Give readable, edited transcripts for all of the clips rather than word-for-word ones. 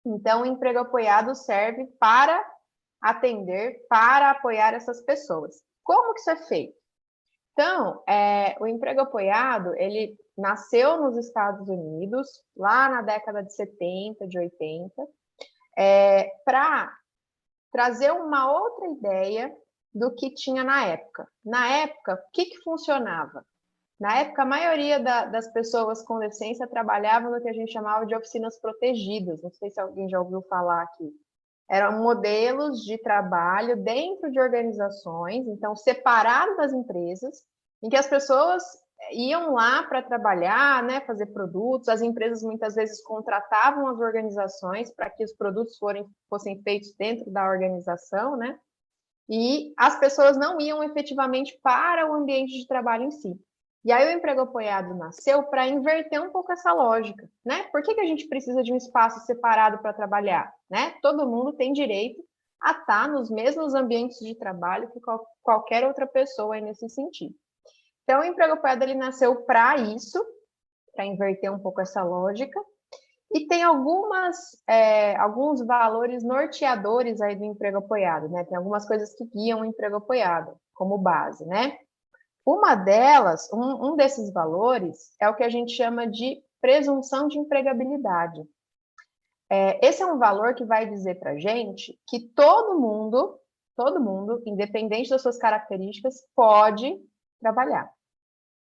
Então, o emprego apoiado serve para atender, para apoiar essas pessoas. Como que isso é feito? Então, o emprego apoiado, ele nasceu nos Estados Unidos, lá na década de 70, de 80, para trazer uma outra ideia do que tinha na época. Na época, o que funcionava? Na época, a maioria das pessoas com deficiência trabalhavam no que a gente chamava de oficinas protegidas. Não sei se alguém já ouviu falar aqui. Eram modelos de trabalho dentro de organizações, então separados das empresas, em que as pessoas iam lá para trabalhar, né, fazer produtos. As empresas muitas vezes contratavam as organizações para que os produtos fossem feitos dentro da organização, né? E as pessoas não iam efetivamente para o ambiente de trabalho em si. E aí o emprego apoiado nasceu para inverter um pouco essa lógica, né? Por que a gente precisa de um espaço separado para trabalhar, né? Todo mundo tem direito a estar nos mesmos ambientes de trabalho que qualquer outra pessoa aí nesse sentido. Então, o emprego apoiado ele nasceu para isso, para inverter um pouco essa lógica, e tem alguns valores norteadores aí do emprego apoiado, né? Tem algumas coisas que guiam o emprego apoiado como base, né? Uma delas, um desses valores, é o que a gente chama de presunção de empregabilidade. Esse é um valor que vai dizer para a gente que todo mundo, independente das suas características, pode trabalhar,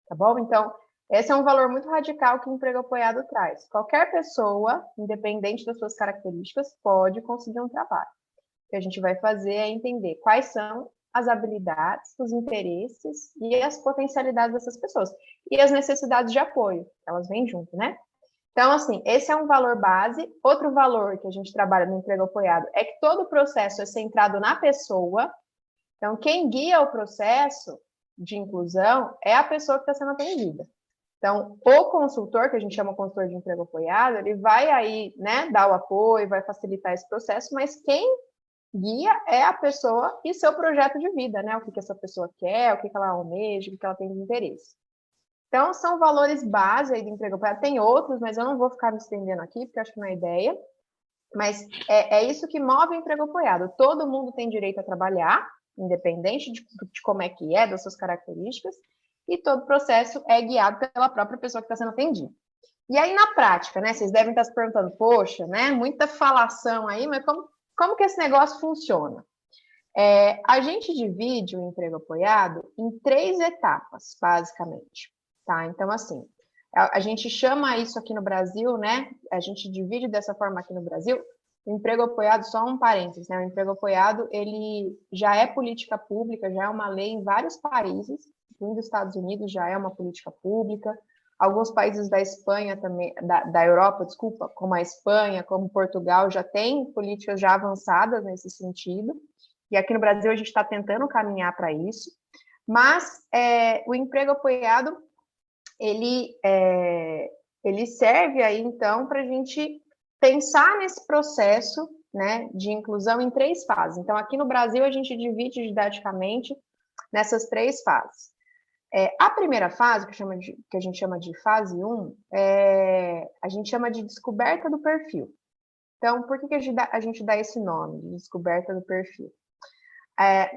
tá bom? Então, esse é um valor muito radical que o emprego apoiado traz. Qualquer pessoa, independente das suas características, pode conseguir um trabalho. O que a gente vai fazer é entender quais são as habilidades, os interesses e as potencialidades dessas pessoas. E as necessidades de apoio, elas vêm junto, né? Então, assim, esse é um valor base. Outro valor que a gente trabalha no emprego apoiado é que todo o processo é centrado na pessoa. Então, quem guia o processo de inclusão é a pessoa que está sendo atendida. Então, o consultor, que a gente chama consultor de emprego apoiado, ele vai aí, né, dar o apoio, vai facilitar esse processo, mas quem guia é a pessoa e seu projeto de vida, né? O que essa pessoa quer, o que ela almeja, o que ela tem de interesse. Então, são valores base aí do emprego apoiado. Tem outros, mas eu não vou ficar me estendendo aqui, porque eu acho que não é ideia. Mas é isso que move o emprego apoiado. Todo mundo tem direito a trabalhar, independente de como é que é, das suas características, e todo o processo é guiado pela própria pessoa que está sendo atendida. E aí, na prática, né, vocês devem estar se perguntando, poxa, né, muita falação aí, mas como que esse negócio funciona? A gente divide o emprego apoiado em 3 etapas, basicamente, tá? Então, assim, a gente chama isso aqui no Brasil, né? A gente divide dessa forma aqui no Brasil. O emprego apoiado, só um parênteses, né? O emprego apoiado, ele já é política pública, já é uma lei em vários países, incluindo os Estados Unidos, já é uma política pública. Alguns países da Espanha também, da Europa, desculpa, como a Espanha, como Portugal, já tem políticas já avançadas nesse sentido. E aqui no Brasil a gente está tentando caminhar para isso. Mas o emprego apoiado, ele serve aí, então, para a gente pensar nesse processo, né, de inclusão em 3 fases. Então, aqui no Brasil, a gente divide didaticamente nessas 3 fases. A primeira fase, que a gente chama de fase 1, a gente chama de descoberta do perfil. Então, por que a gente dá esse nome, de descoberta do perfil?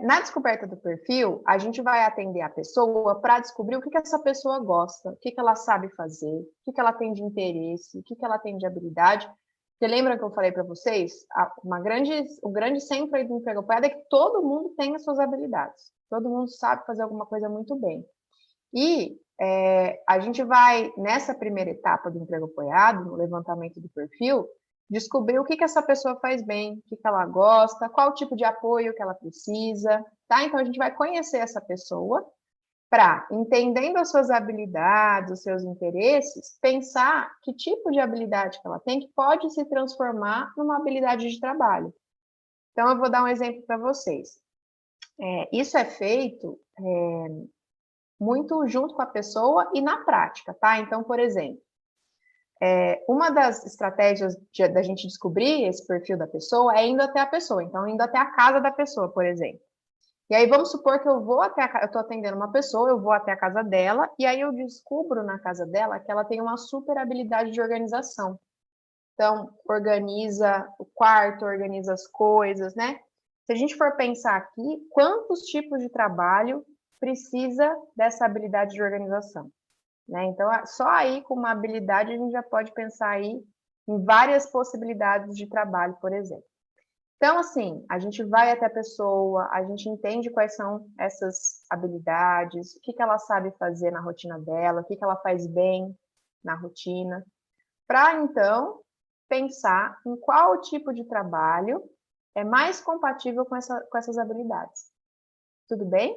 Na descoberta do perfil, a gente vai atender a pessoa para descobrir o que essa pessoa gosta, o que ela sabe fazer, o que ela tem de interesse, o que ela tem de habilidade. Você lembra que eu falei para vocês? O grande centro aí do emprego apoiado é que todo mundo tem as suas habilidades. Todo mundo sabe fazer alguma coisa muito bem. E a gente vai, nessa primeira etapa do emprego apoiado, no levantamento do perfil, descobrir o que essa pessoa faz bem, o que ela gosta, qual o tipo de apoio que ela precisa, tá? Então, a gente vai conhecer essa pessoa para, entendendo as suas habilidades, os seus interesses, pensar que tipo de habilidade que ela tem que pode se transformar numa habilidade de trabalho. Então, eu vou dar um exemplo para vocês. Isso é feito muito junto com a pessoa e na prática, tá? Então, por exemplo, uma das estratégias da gente descobrir esse perfil da pessoa é indo até a pessoa. Então, indo até a casa da pessoa, por exemplo. E aí, vamos supor que eu estou atendendo uma pessoa, eu vou até a casa dela, e aí eu descubro na casa dela que ela tem uma super habilidade de organização. Então, organiza o quarto, organiza as coisas, né? Se a gente for pensar aqui, quantos tipos de trabalho precisa dessa habilidade de organização, né? Então, só aí com uma habilidade a gente já pode pensar aí em várias possibilidades de trabalho, por exemplo. Então, assim, a gente vai até a pessoa, a gente entende quais são essas habilidades, o que ela sabe fazer na rotina dela, o que ela faz bem na rotina, para então pensar em qual tipo de trabalho é mais compatível com essas habilidades. Tudo bem?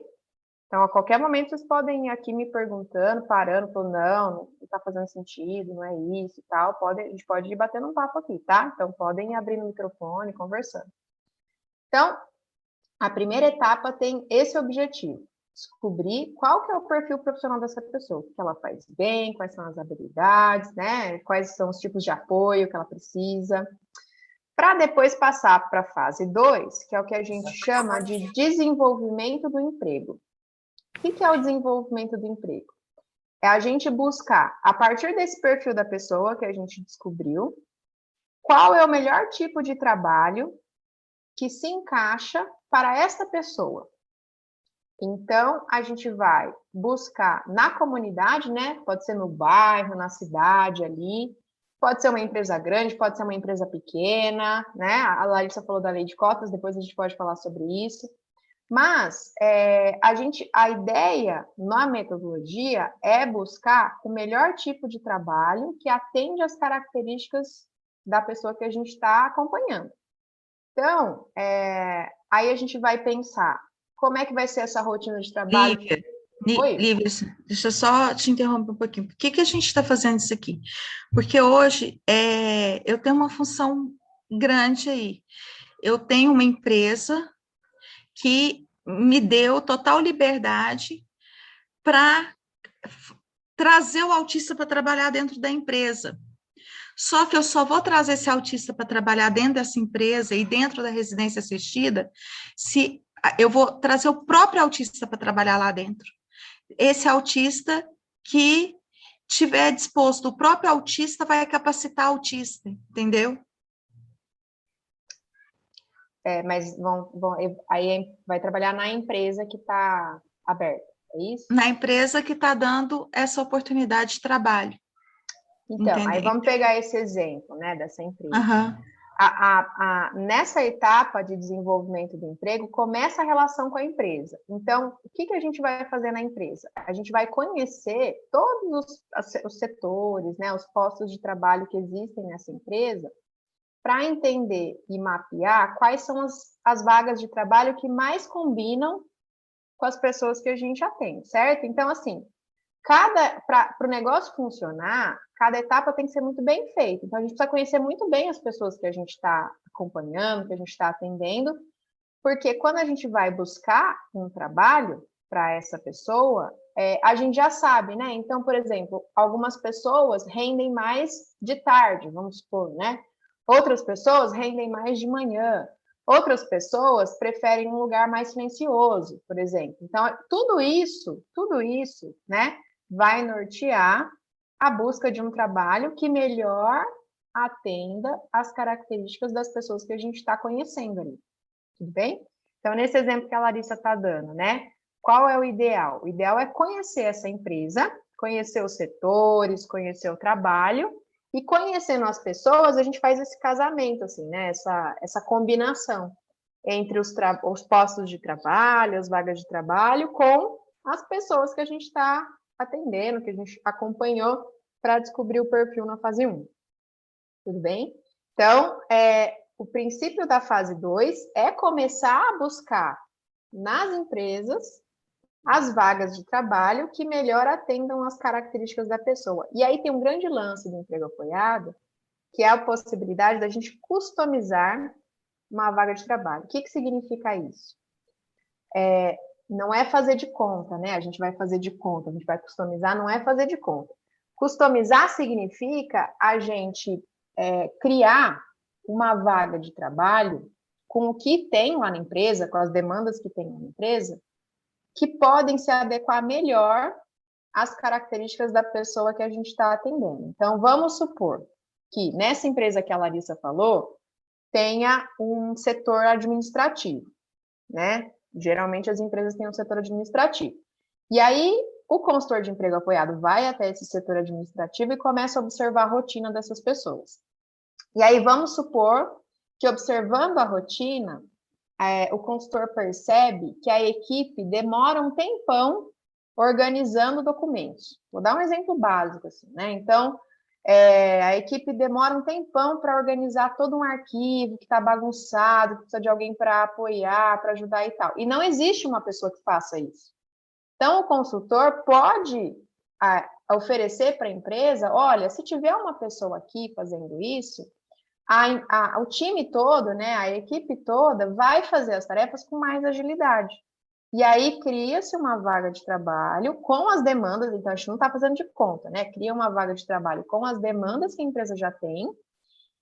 Então, a qualquer momento, vocês podem ir aqui me perguntando, parando, falando, não está fazendo sentido, não é isso e tal. A gente pode ir batendo um papo aqui, tá? Então, podem ir abrindo o microfone, conversando. Então, a primeira etapa tem esse objetivo, descobrir qual que é o perfil profissional dessa pessoa, o que ela faz bem, quais são as habilidades, né? Quais são os tipos de apoio que ela precisa, para depois passar para a fase 2, que é o que a gente chama de desenvolvimento do emprego. O que é o desenvolvimento do emprego? É a gente buscar, a partir desse perfil da pessoa que a gente descobriu, qual é o melhor tipo de trabalho que se encaixa para essa pessoa. Então, a gente vai buscar na comunidade, né? Pode ser no bairro, na cidade ali, pode ser uma empresa grande, pode ser uma empresa pequena, né? A Larissa falou da lei de cotas, depois a gente pode falar sobre isso. Mas a ideia na metodologia é buscar o melhor tipo de trabalho que atende às características da pessoa que a gente está acompanhando. Então, aí a gente vai pensar como é que vai ser essa rotina de trabalho. Lívia, deixa eu só te interromper um pouquinho. Por que a gente está fazendo isso aqui? Porque hoje eu tenho uma função grande aí. Eu tenho uma empresa que me deu total liberdade para trazer o autista para trabalhar dentro da empresa. Só que eu só vou trazer esse autista para trabalhar dentro dessa empresa e dentro da residência assistida se eu vou trazer o próprio autista para trabalhar lá dentro. Esse autista que tiver disposto, o próprio autista vai capacitar o autista, entendeu? Mas aí vai trabalhar na empresa que está aberta, é isso? Na empresa que está dando essa oportunidade de trabalho. Então, entendeu? Aí vamos pegar esse exemplo, né, dessa empresa. Uhum. Nessa etapa de desenvolvimento do emprego, começa a relação com a empresa. Então, o que a gente vai fazer na empresa? A gente vai conhecer todos os setores, né, os postos de trabalho que existem nessa empresa, para entender e mapear quais são as vagas de trabalho que mais combinam com as pessoas que a gente atende, certo? Então, assim, para o negócio funcionar, cada etapa tem que ser muito bem feita. Então, a gente precisa conhecer muito bem as pessoas que a gente está acompanhando, que a gente está atendendo, porque quando a gente vai buscar um trabalho para essa pessoa, a gente já sabe, né? Então, por exemplo, algumas pessoas rendem mais de tarde, vamos supor, né? Outras pessoas rendem mais de manhã. Outras pessoas preferem um lugar mais silencioso, por exemplo. Então, tudo isso, né, vai nortear a busca de um trabalho que melhor atenda às características das pessoas que a gente está conhecendo ali. Tudo bem? Então, nesse exemplo que a Larissa está dando, né? Qual é o ideal? O ideal é conhecer essa empresa, conhecer os setores, conhecer o trabalho, e conhecendo as pessoas, a gente faz esse casamento, assim, né? Essa combinação entre os postos de trabalho, as vagas de trabalho, com as pessoas que a gente está atendendo, que a gente acompanhou para descobrir o perfil na fase 1. Tudo bem? Então, o princípio da fase 2 é começar a buscar nas empresas as vagas de trabalho que melhor atendam às características da pessoa. E aí tem um grande lance do emprego apoiado, que é a possibilidade da gente customizar uma vaga de trabalho. O que significa isso? Não é fazer de conta, né? A gente vai fazer de conta, a gente vai customizar, não é fazer de conta. Customizar significa a gente criar uma vaga de trabalho com o que tem lá na empresa, com as demandas que tem lá na empresa, que podem se adequar melhor às características da pessoa que a gente está atendendo. Então, vamos supor, que nessa empresa que a Larissa falou, tenha um setor administrativo, né? Geralmente as empresas têm um setor administrativo. E aí, o consultor de emprego apoiado vai até esse setor administrativo e começa a observar a rotina dessas pessoas. E aí, vamos supor que, observando a rotina, o consultor percebe que a equipe demora um tempão organizando documentos. Vou dar um exemplo básico, assim, né? Então, a equipe demora um tempão para organizar todo um arquivo que está bagunçado, que precisa de alguém para apoiar, para ajudar e tal. E não existe uma pessoa que faça isso. Então, o consultor pode oferecer para a empresa, olha, se tiver uma pessoa aqui fazendo isso, o time todo, né, a equipe toda vai fazer as tarefas com mais agilidade. E aí cria-se uma vaga de trabalho com as demandas, então a gente não está fazendo de conta, né? Cria uma vaga de trabalho com as demandas que a empresa já tem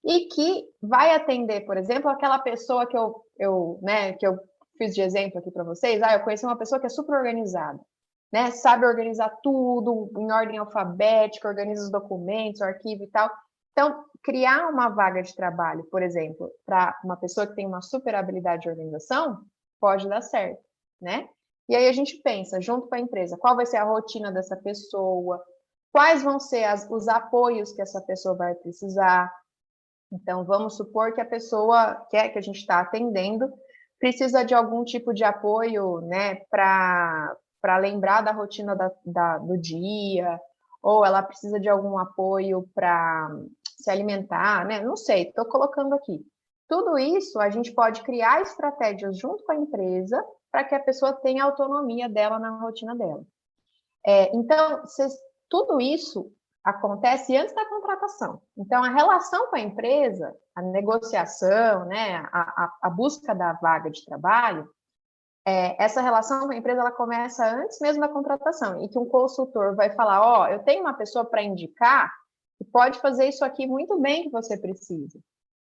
e que vai atender, por exemplo, aquela pessoa que eu fiz de exemplo aqui para vocês. Eu conheci uma pessoa que é super organizada, né? Sabe organizar tudo em ordem alfabética, organiza os documentos, o arquivo e tal. Então, criar uma vaga de trabalho, por exemplo, para uma pessoa que tem uma super habilidade de organização, pode dar certo, né? E aí a gente pensa, junto com a empresa, qual vai ser a rotina dessa pessoa, quais vão ser os apoios que essa pessoa vai precisar. Então, vamos supor que a pessoa que a gente está atendendo precisa de algum tipo de apoio, né, para lembrar da rotina do dia, ou ela precisa de algum apoio para se alimentar, né? Não sei, estou colocando aqui. Tudo isso a gente pode criar estratégias junto com a empresa para que a pessoa tenha autonomia dela na rotina dela. Então, tudo isso acontece antes da contratação. Então, a relação com a empresa, a negociação, né, a busca da vaga de trabalho, essa relação com a empresa ela começa antes mesmo da contratação, e que um consultor vai falar, eu tenho uma pessoa para indicar que pode fazer isso aqui muito bem que você precisa.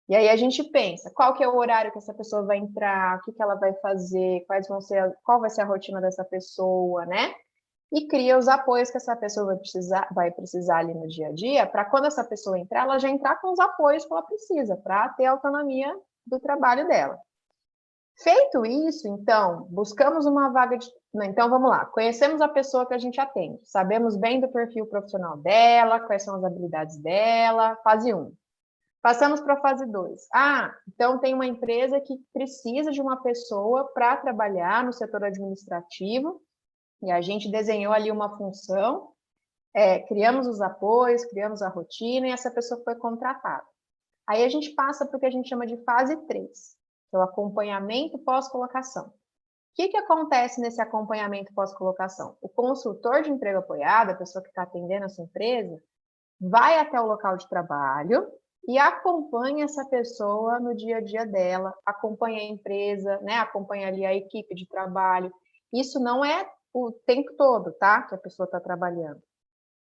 E aí a gente pensa, qual que é o horário que essa pessoa vai entrar, o que ela vai fazer, qual vai ser a rotina dessa pessoa, né? E cria os apoios que essa pessoa vai precisar ali no dia a dia, para quando essa pessoa entrar, ela já entrar com os apoios que ela precisa, para ter autonomia do trabalho dela. Feito isso, então, buscamos uma vaga de... Então, vamos lá. Conhecemos a pessoa que a gente atende. Sabemos bem do perfil profissional dela, quais são as habilidades dela. Fase 1. Passamos para a fase 2. Então tem uma empresa que precisa de uma pessoa para trabalhar no setor administrativo, e a gente desenhou ali uma função, criamos os apoios, criamos a rotina, e essa pessoa foi contratada. Aí a gente passa para o que a gente chama de fase 3, que é o acompanhamento pós-colocação. O que acontece nesse acompanhamento pós-colocação? O consultor de emprego apoiado, a pessoa que está atendendo a sua empresa, vai até o local de trabalho e acompanha essa pessoa no dia a dia dela, acompanha a empresa, né? Acompanha ali a equipe de trabalho. Isso não é o tempo todo, tá? Que a pessoa está trabalhando.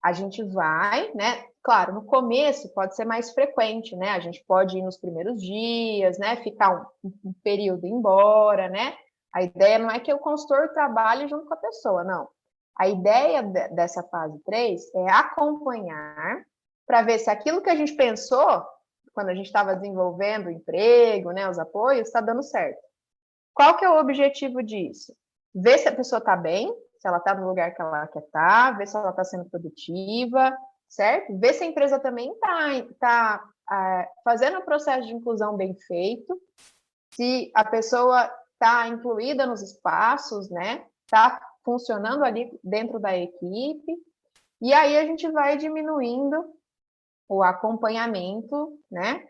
A gente vai, né? Claro, no começo pode ser mais frequente, né? A gente pode ir nos primeiros dias, né? Ficar um período embora, né? A ideia não é que o consultor trabalhe junto com a pessoa, não. A ideia dessa fase 3 é acompanhar para ver se aquilo que a gente pensou quando a gente estava desenvolvendo o emprego, né, os apoios, está dando certo. Qual que é o objetivo disso? Ver se a pessoa está bem, se ela está no lugar que ela quer estar, ver se ela está sendo produtiva, certo? Ver se a empresa também está fazendo o processo de inclusão bem feito, se a pessoa está incluída nos espaços, né? Está funcionando ali dentro da equipe, e aí a gente vai diminuindo o acompanhamento, né?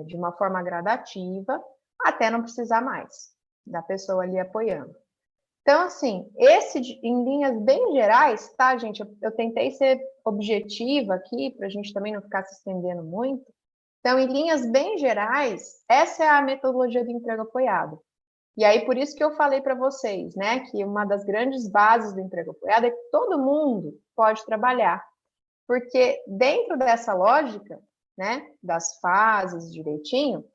De uma forma gradativa, até não precisar mais da pessoa ali apoiando. Então, assim, em linhas bem gerais, tá, gente? Eu tentei ser objetiva aqui, para a gente também não ficar se estendendo muito. Então, em linhas bem gerais, essa é a metodologia do emprego apoiado. E aí, por isso que eu falei para vocês, né, que uma das grandes bases do emprego apoiado é que todo mundo pode trabalhar. Porque dentro dessa lógica, né, das fases direitinho,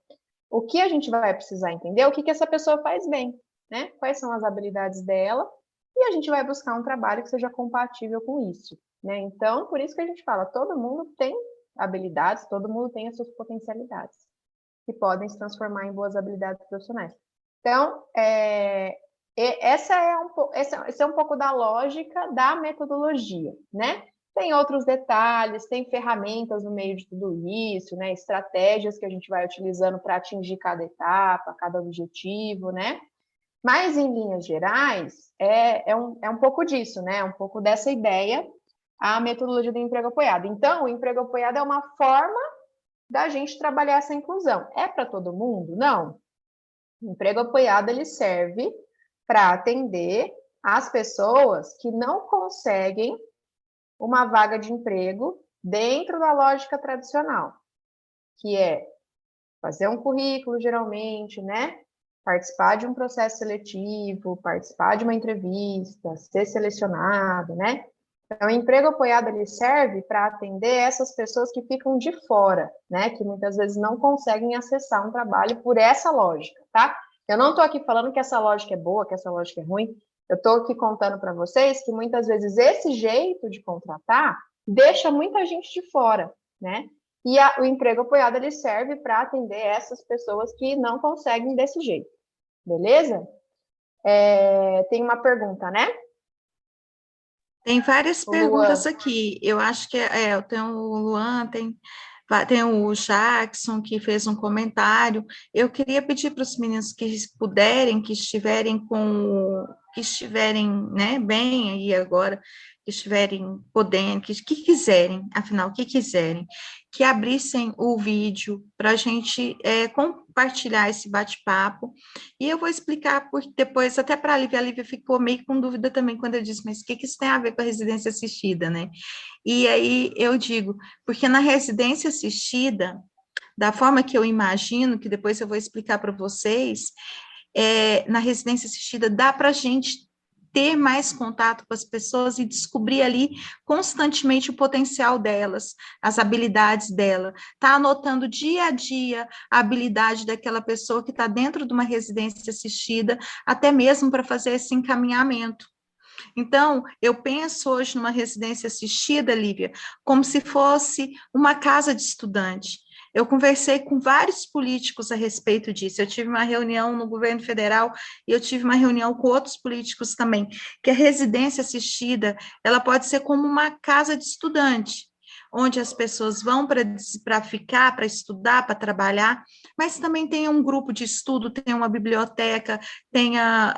o que a gente vai precisar entender é o que essa pessoa faz bem, né? Quais são as habilidades dela, e a gente vai buscar um trabalho que seja compatível com isso, né? Então, por isso que a gente fala, todo mundo tem habilidades, todo mundo tem as suas potencialidades, que podem se transformar em boas habilidades profissionais. Então, esse é um pouco da lógica da metodologia, né? Tem outros detalhes, tem ferramentas no meio de tudo isso, né? Estratégias que a gente vai utilizando para atingir cada etapa, cada objetivo, né? Mas, em linhas gerais, é um pouco disso, né? É um pouco dessa ideia, a metodologia do emprego apoiado. Então, o emprego apoiado é uma forma da gente trabalhar essa inclusão. É para todo mundo? Não. O emprego apoiado, ele serve para atender as pessoas que não conseguem uma vaga de emprego dentro da lógica tradicional, que é fazer um currículo, geralmente, né? Participar de um processo seletivo, participar de uma entrevista, ser selecionado, né? Então, o emprego apoiado, ele serve para atender essas pessoas que ficam de fora, né? Que muitas vezes não conseguem acessar um trabalho por essa lógica, tá? Eu não estou aqui falando que essa lógica é boa, que essa lógica é ruim. Eu estou aqui contando para vocês que muitas vezes esse jeito de contratar deixa muita gente de fora, né? E o emprego apoiado, ele serve para atender essas pessoas que não conseguem desse jeito, beleza? Tem uma pergunta, né? Tem várias O Luan. perguntas aqui. Eu acho que tem o Luan, tem o Jackson, que fez um comentário. Eu queria pedir para os meninos que puderem, que estiverem né, bem aí agora, que estiverem podendo, que quiserem, afinal, que quiserem, que abrissem o vídeo para a gente compartilhar esse bate-papo, e eu vou explicar depois, até para a Lívia ficou meio com dúvida também quando eu disse, mas o que isso tem a ver com a residência assistida, né? E aí eu digo, porque na residência assistida, da forma que eu imagino, que depois eu vou explicar para vocês, na residência assistida dá para a gente ter mais contato com as pessoas e descobrir ali constantemente o potencial delas, as habilidades dela, tá anotando dia a dia a habilidade daquela pessoa que está dentro de uma residência assistida, até mesmo para fazer esse encaminhamento. Então, eu penso hoje numa residência assistida, Lívia, como se fosse uma casa de estudante. Eu conversei com vários políticos a respeito disso. Eu tive uma reunião no governo federal e eu tive uma reunião com outros políticos também, que a residência assistida, ela pode ser como uma casa de estudante, onde as pessoas vão para ficar, para estudar, para trabalhar, mas também tem um grupo de estudo, tem uma biblioteca, tenha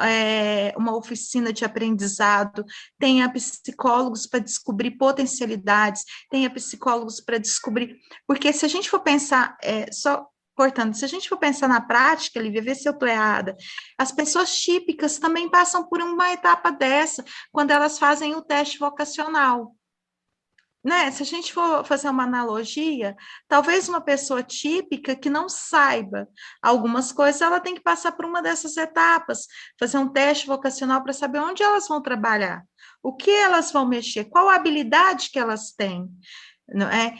uma oficina de aprendizado, tenha psicólogos para descobrir potencialidades, tenha psicólogos para descobrir, porque se a gente for pensar, só cortando, se a gente for pensar na prática, Lívia, ver se eu estou errada, as pessoas típicas também passam por uma etapa dessa, quando elas fazem o teste vocacional. Né? Se a gente for fazer uma analogia, talvez uma pessoa típica que não saiba algumas coisas, ela tem que passar por uma dessas etapas, fazer um teste vocacional para saber onde elas vão trabalhar, o que elas vão mexer, qual a habilidade que elas têm, não é?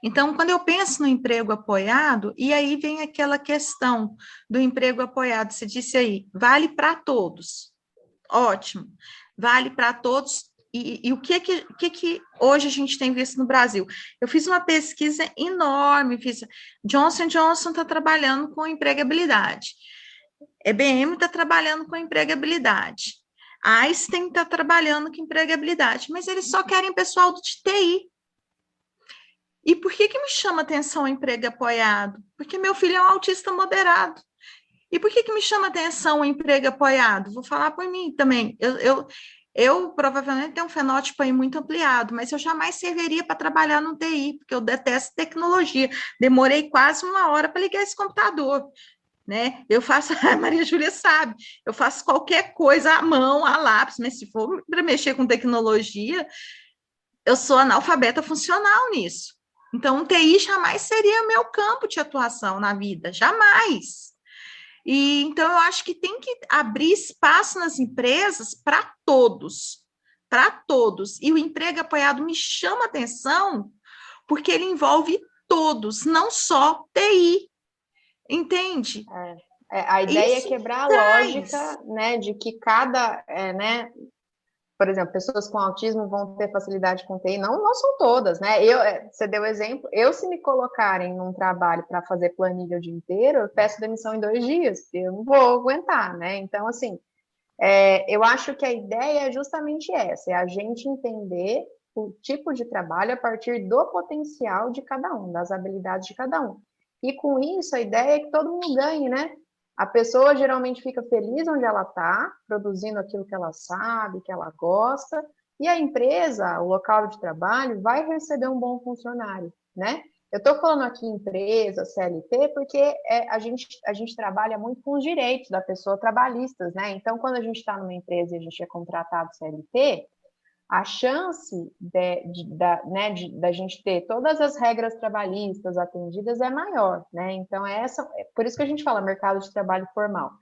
Então, quando eu penso no emprego apoiado, e aí vem aquela questão do emprego apoiado, você disse aí, vale para todos, ótimo, vale para todos. E o que hoje a gente tem visto no Brasil? Eu fiz uma pesquisa enorme, Johnson & Johnson está trabalhando com empregabilidade, IBM está trabalhando com empregabilidade, Einstein está trabalhando com empregabilidade, mas eles só querem pessoal do TI. E por que me chama atenção o emprego apoiado? Porque meu filho é um autista moderado. E por que me chama atenção o emprego apoiado? Vou falar por mim também. Eu provavelmente tenho um fenótipo aí muito ampliado, mas eu jamais serviria para trabalhar no TI, porque eu detesto tecnologia. Demorei quase 1 hora para ligar esse computador, né? Eu faço, a Maria Júlia sabe, eu faço qualquer coisa à mão, a lápis, mas se for para mexer com tecnologia, eu sou analfabeta funcional nisso. Então, o TI jamais seria meu campo de atuação na vida, jamais. E então eu acho que tem que abrir espaço nas empresas para todos, para todos. E o emprego apoiado me chama atenção porque ele envolve todos, não só TI, entende? A ideia é quebrar a lógica, né, de que cada, né, por exemplo, pessoas com autismo vão ter facilidade com TI, não são todas, né? Você deu exemplo, se me colocarem num trabalho para fazer planilha o dia inteiro, eu peço demissão em 2 dias, porque eu não vou aguentar, né? Então, assim, eu acho que a ideia é justamente essa, é a gente entender o tipo de trabalho a partir do potencial de cada um, das habilidades de cada um. E com isso, a ideia é que todo mundo ganhe, né? A pessoa geralmente fica feliz onde ela está, produzindo aquilo que ela sabe, que ela gosta, e a empresa, o local de trabalho, vai receber um bom funcionário, né? Eu estou falando aqui empresa, CLT, porque a gente trabalha muito com os direitos da pessoa trabalhistas, né? Então, quando a gente está numa empresa e a gente é contratado CLT, a chance da gente ter todas as regras trabalhistas atendidas é maior, né? Então, por isso que a gente fala mercado de trabalho formal.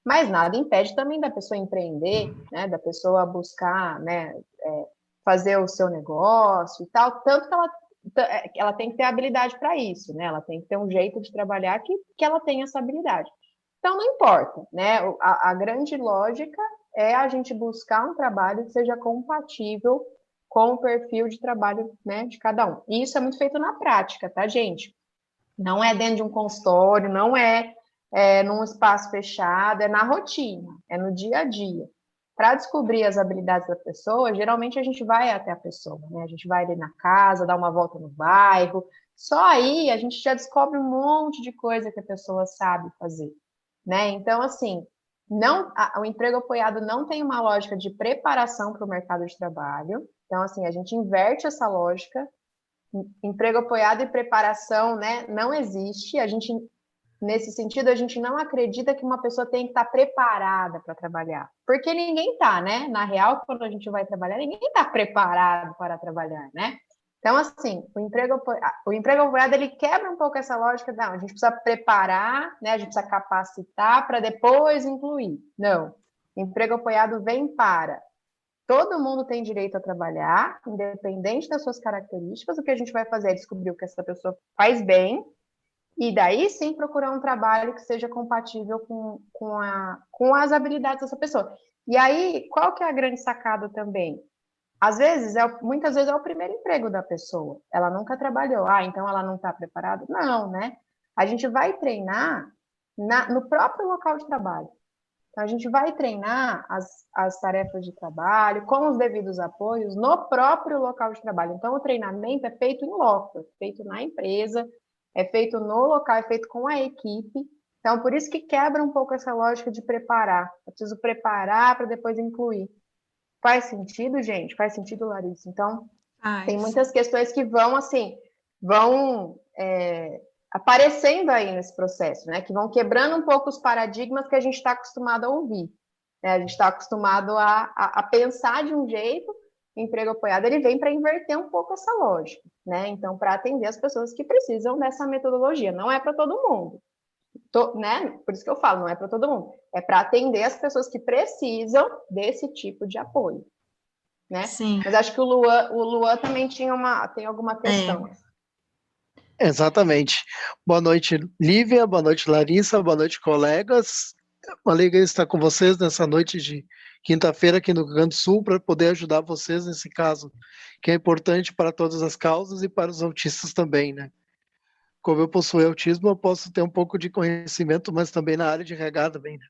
Mas nada impede também da pessoa empreender, né? Da pessoa buscar, né? Fazer o seu negócio e tal, tanto que ela tem que ter habilidade para isso, né? Ela tem que ter um jeito de trabalhar que ela tenha essa habilidade. Então, não importa, né? A grande lógica é a gente buscar um trabalho que seja compatível com o perfil de trabalho, né, de cada um. E isso é muito feito na prática, tá, gente? Não é dentro de um consultório, não num espaço fechado, é na rotina, é no dia a dia. Para descobrir as habilidades da pessoa, geralmente a gente vai até a pessoa, né? A gente vai ali na casa, dá uma volta no bairro. Só aí a gente já descobre um monte de coisa que a pessoa sabe fazer, né? Então, assim, o emprego apoiado não tem uma lógica de preparação para o mercado de trabalho. Então, assim, a gente inverte essa lógica. Emprego apoiado e preparação, né, não existe. Nesse sentido, a gente não acredita que uma pessoa tem que estar preparada para trabalhar. Porque ninguém está, né? Na real, quando a gente vai trabalhar, ninguém está preparado para trabalhar, né? Então, assim, o emprego apoiado, ele quebra um pouco essa lógica, não, a gente precisa preparar, né, a gente precisa capacitar para depois incluir. Não, emprego apoiado vem para todo mundo tem direito a trabalhar, independente das suas características, o que a gente vai fazer é descobrir o que essa pessoa faz bem, e daí sim procurar um trabalho que seja compatível com as habilidades dessa pessoa. E aí, qual que é a grande sacada também? Muitas vezes é o primeiro emprego da pessoa. Ela nunca trabalhou. Então ela não está preparada? Não, né? A gente vai treinar no próprio local de trabalho. Então, a gente vai treinar as tarefas de trabalho com os devidos apoios no próprio local de trabalho. Então, o treinamento é feito em loco, é feito na empresa, é feito no local, é feito com a equipe. Então, por isso que quebra um pouco essa lógica de preparar. Eu preciso preparar para depois incluir. Faz sentido, gente? Faz sentido, Larissa? Então, tem muitas questões que vão aparecendo aí nesse processo, né? Que vão quebrando um pouco os paradigmas que a gente está acostumado a ouvir. Né? A gente está acostumado a pensar de um jeito, o emprego apoiado ele vem para inverter um pouco essa lógica, né? Então, para atender as pessoas que precisam dessa metodologia, não é para todo mundo. Né? Por isso que eu falo, não é para todo mundo. É para atender as pessoas que precisam desse tipo de apoio. Né? Sim. Mas acho que o Luan também tem alguma questão. Exatamente. Boa noite, Lívia. Boa noite, Larissa. Boa noite, colegas. Uma alegria estar com vocês nessa noite de quinta-feira aqui no Rio Grande do Sul para poder ajudar vocês nesse caso, que é importante para todas as causas e para os autistas também, né? Como eu possuo autismo, eu posso ter um pouco de conhecimento, mas também na área de RH também, né?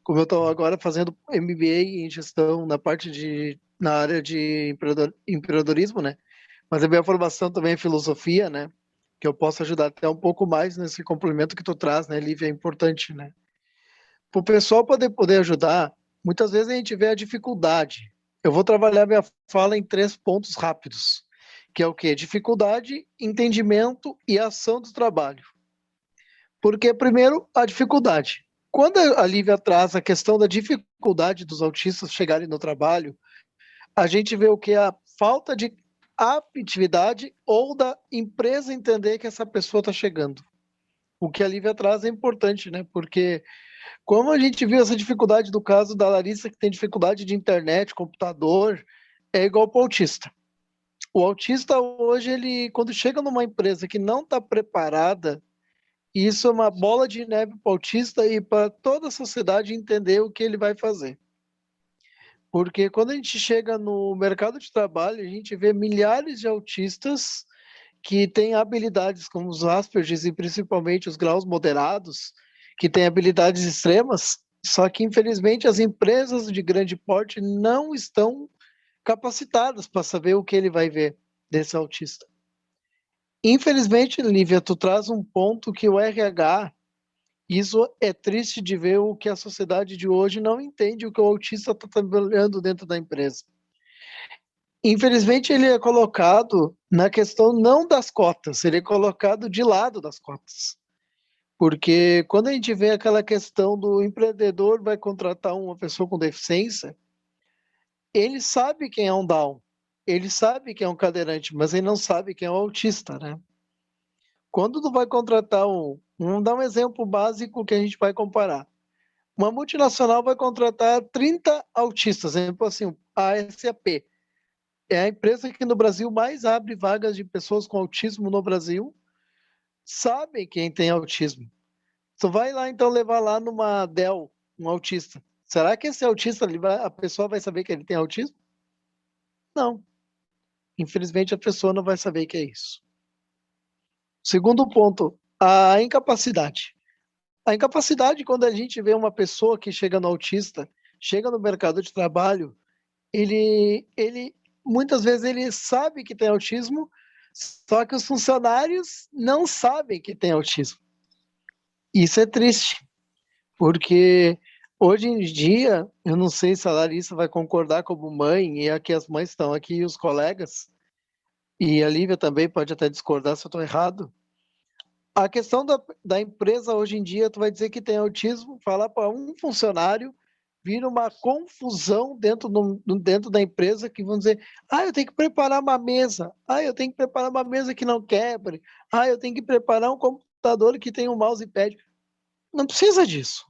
Como eu estou agora fazendo MBA em gestão na área de empreendedorismo, né? Mas a minha formação também é filosofia, né? Que eu posso ajudar até um pouco mais nesse complemento que tu traz, né, Lívia? É importante, né? Para o pessoal poder ajudar, muitas vezes a gente vê a dificuldade. Eu vou trabalhar minha fala em 3 pontos rápidos, que é o quê? Dificuldade, entendimento e ação do trabalho. Porque, primeiro, a dificuldade. Quando a Lívia traz a questão da dificuldade dos autistas chegarem no trabalho, a gente vê o que? A falta de aptividade ou da empresa entender que essa pessoa está chegando. O que a Lívia traz é importante, né? Porque como a gente viu essa dificuldade do caso da Larissa, que tem dificuldade de internet, computador, é igual para o autista. O autista hoje, ele, quando chega numa empresa que não está preparada, isso é uma bola de neve para o autista e para toda a sociedade entender o que ele vai fazer. Porque quando a gente chega no mercado de trabalho, a gente vê milhares de autistas que têm habilidades como os Asperger e principalmente os graus moderados, que têm habilidades extremas, só que infelizmente as empresas de grande porte não estão capacitadas para saber o que ele vai ver desse autista. Infelizmente, Lívia, tu traz um ponto que o RH, isso é triste de ver o que a sociedade de hoje não entende, o que o autista está trabalhando dentro da empresa. Infelizmente, ele é colocado na questão não das cotas, ele é colocado de lado das cotas. Porque quando a gente vê aquela questão do empreendedor vai contratar uma pessoa com deficiência, ele sabe quem é um Down, ele sabe quem é um cadeirante, mas ele não sabe quem é um autista, né? Quando tu vai contratar vamos dar um exemplo básico que a gente vai comparar. Uma multinacional vai contratar 30 autistas, exemplo assim, a SAP. É a empresa que no Brasil mais abre vagas de pessoas com autismo no Brasil. Sabem quem tem autismo. Tu vai lá então levar lá numa Dell um autista. Será que esse autista, a pessoa vai saber que ele tem autismo? Não. Infelizmente a pessoa não vai saber que é isso. Segundo ponto, a incapacidade. A incapacidade, quando a gente vê uma pessoa que chega no autista, chega no mercado de trabalho, ele muitas vezes ele sabe que tem autismo, só que os funcionários não sabem que tem autismo. Isso é triste, porque hoje em dia, eu não sei se a Larissa vai concordar como mãe, e aqui as mães estão aqui, os colegas, e a Lívia também pode até discordar se eu estou errado. A questão da empresa hoje em dia, tu vai dizer que tem autismo, falar para um funcionário, vira uma confusão dentro da empresa, que vão dizer, eu tenho que preparar uma mesa, eu tenho que preparar uma mesa que não quebre, eu tenho que preparar um computador que tenha um mouse e pad. Não precisa disso,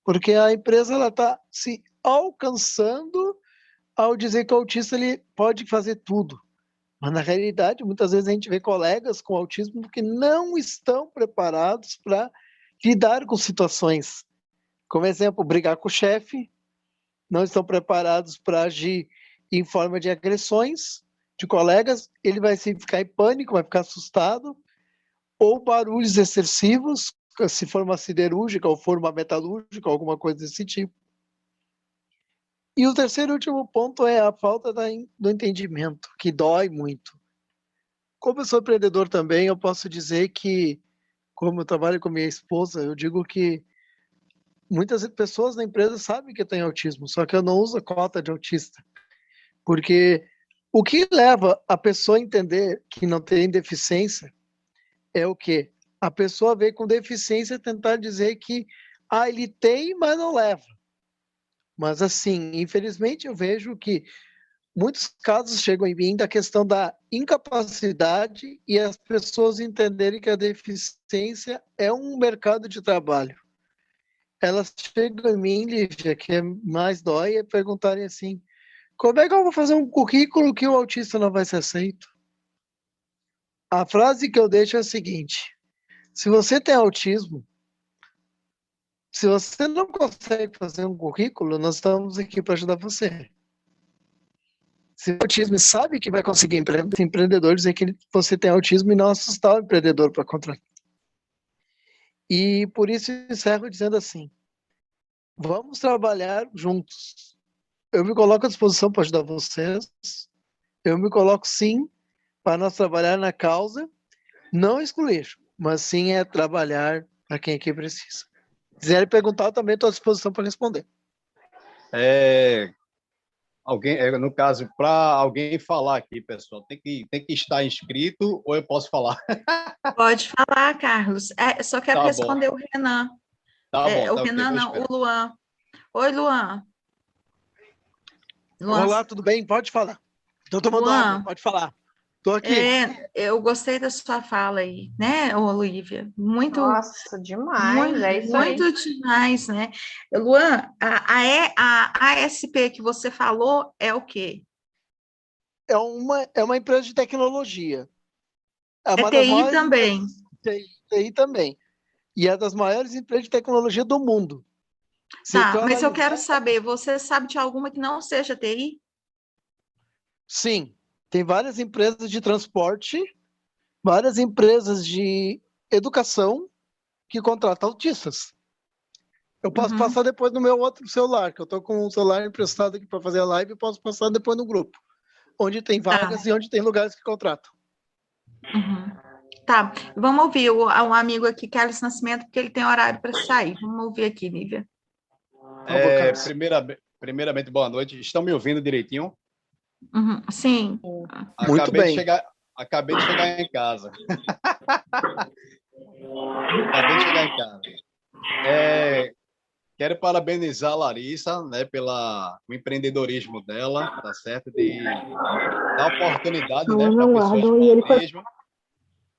porque a empresa está se alcançando ao dizer que o autista ele pode fazer tudo. Mas, na realidade, muitas vezes a gente vê colegas com autismo que não estão preparados para lidar com situações. Como exemplo, brigar com o chefe, não estão preparados para agir em forma de agressões de colegas, ele vai ficar em pânico, vai ficar assustado, ou barulhos excessivos, se for uma siderúrgica ou for uma metalúrgica, alguma coisa desse tipo. E o terceiro e último ponto é a falta do entendimento, que dói muito. Como eu sou empreendedor também, eu posso dizer que, como eu trabalho com minha esposa, eu digo que muitas pessoas na empresa sabem que eu tenho autismo, só que eu não uso a cota de autista. Porque o que leva a pessoa a entender que não tem deficiência é o quê? A pessoa veio com deficiência tentar dizer que ele tem, mas não leva. Mas assim, infelizmente eu vejo que muitos casos chegam em mim da questão da incapacidade e as pessoas entenderem que a deficiência é um mercado de trabalho. Elas chegam em mim, Lívia, que é mais dói, é perguntarem assim, como é que eu vou fazer um currículo que o autista não vai ser aceito? A frase que eu deixo é a seguinte, se você tem autismo, se você não consegue fazer um currículo, nós estamos aqui para ajudar você. Se o autismo sabe que vai conseguir empreendedor, dizer que você tem autismo e não assustar o empreendedor para contratar. E por isso encerro dizendo assim, vamos trabalhar juntos. Eu me coloco à disposição para ajudar vocês. Eu me coloco sim para nós trabalhar na causa, não excluir, mas sim é trabalhar para quem aqui precisa. Se quiserem perguntar, eu também estou à disposição para responder. No caso, para alguém falar aqui, pessoal, tem que estar inscrito ou eu posso falar? Pode falar, Carlos. Só quero responder o Renan. Tá bom. O Renan não, o Luan. Oi, Luan. Olá, tudo bem? Pode falar. Estou tomando água, pode falar. Estou aqui. Eu gostei da sua fala aí, né, Olivia? Muito. Nossa, demais. É isso aí. Muito demais, né? Luan, a ASP que você falou é o quê? É uma empresa de tecnologia. TI também. TI também. E é das maiores empresas de tecnologia do mundo. Tá, mas eu quero saber, você sabe de alguma que não seja TI? Sim, tem várias empresas de transporte, várias empresas de educação que contratam autistas. Eu posso passar depois no meu outro celular, que eu estou com um celular emprestado aqui para fazer a live, e posso passar depois no grupo, onde tem vagas e onde tem lugares que contratam. Tá, vamos ouvir um amigo aqui, Carlos Nascimento, porque ele tem horário para sair. Vamos ouvir aqui, Nívia. Primeiramente, boa noite. Estão me ouvindo direitinho? Sim. Muito bem. Acabei de chegar em casa. Acabei de chegar em casa. Quero parabenizar a Larissa, né, pelo empreendedorismo dela, tá certo? De dar oportunidade, né, para pessoas com autismo.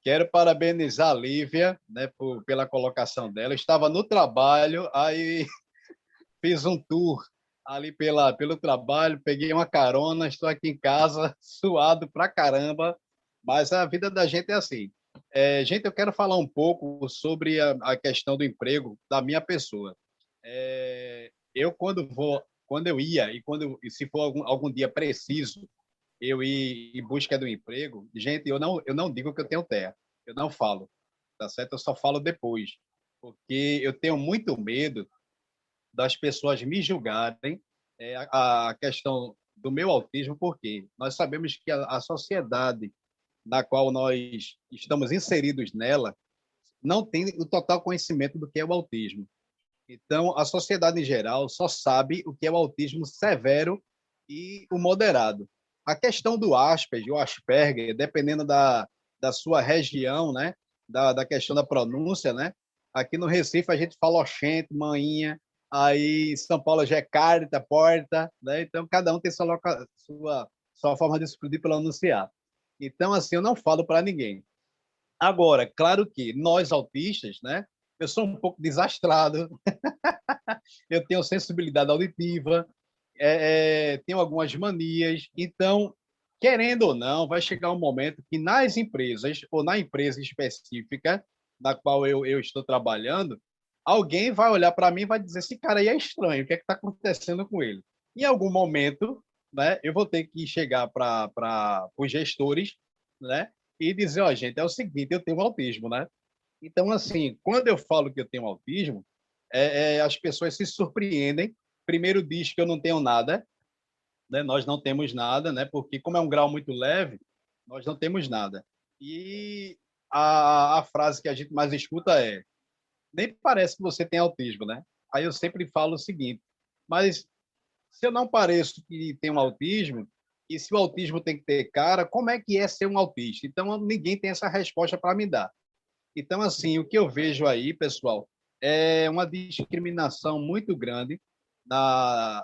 Quero parabenizar a Lívia, né, pela colocação dela. Eu estava no trabalho, aí fiz um tour ali pelo trabalho, peguei uma carona, estou aqui em casa, suado pra caramba, mas a vida da gente é assim. Gente, eu quero falar um pouco sobre a questão do emprego da minha pessoa. Eu, quando eu ia, e se for algum dia preciso, eu ir em busca do emprego, gente, eu não digo que eu tenho terra, eu não falo, tá certo? Eu só falo depois, porque eu tenho muito medo das pessoas me julgarem a questão do meu autismo, porque nós sabemos que a sociedade na qual nós estamos inseridos nela não tem o total conhecimento do que é o autismo. Então, a sociedade em geral só sabe o que é o autismo severo e o moderado. A questão do Asperger, o Asperger, dependendo da sua região, né, da questão da pronúncia, né, aqui no Recife a gente fala oxente, manhinha, aí em São Paulo já é carta, porta, né, então cada um tem sua forma de pronunciar. Então, assim, eu não falo para ninguém. Agora, claro que nós autistas, né, eu sou um pouco desastrado, eu tenho sensibilidade auditiva, tenho algumas manias, então, querendo ou não, vai chegar um momento que nas empresas, ou na empresa específica na qual eu estou trabalhando, alguém vai olhar para mim e vai dizer, esse cara aí é estranho, o que é que está acontecendo com ele? Em algum momento, né, eu vou ter que chegar para os gestores, né, e dizer, ó, gente, é o seguinte, eu tenho autismo, né? Então, assim, quando eu falo que eu tenho autismo, as pessoas se surpreendem. Primeiro diz que eu não tenho nada, né? Nós não temos nada, né? Porque como é um grau muito leve, nós não temos nada. E a frase que a gente mais escuta é: nem parece que você tem autismo, né? Aí eu sempre falo o seguinte: mas se eu não pareço que tenho autismo, e se o autismo tem que ter cara, como é que é ser um autista? Então ninguém tem essa resposta para me dar. Então, assim, o que eu vejo aí, pessoal, é uma discriminação muito grande na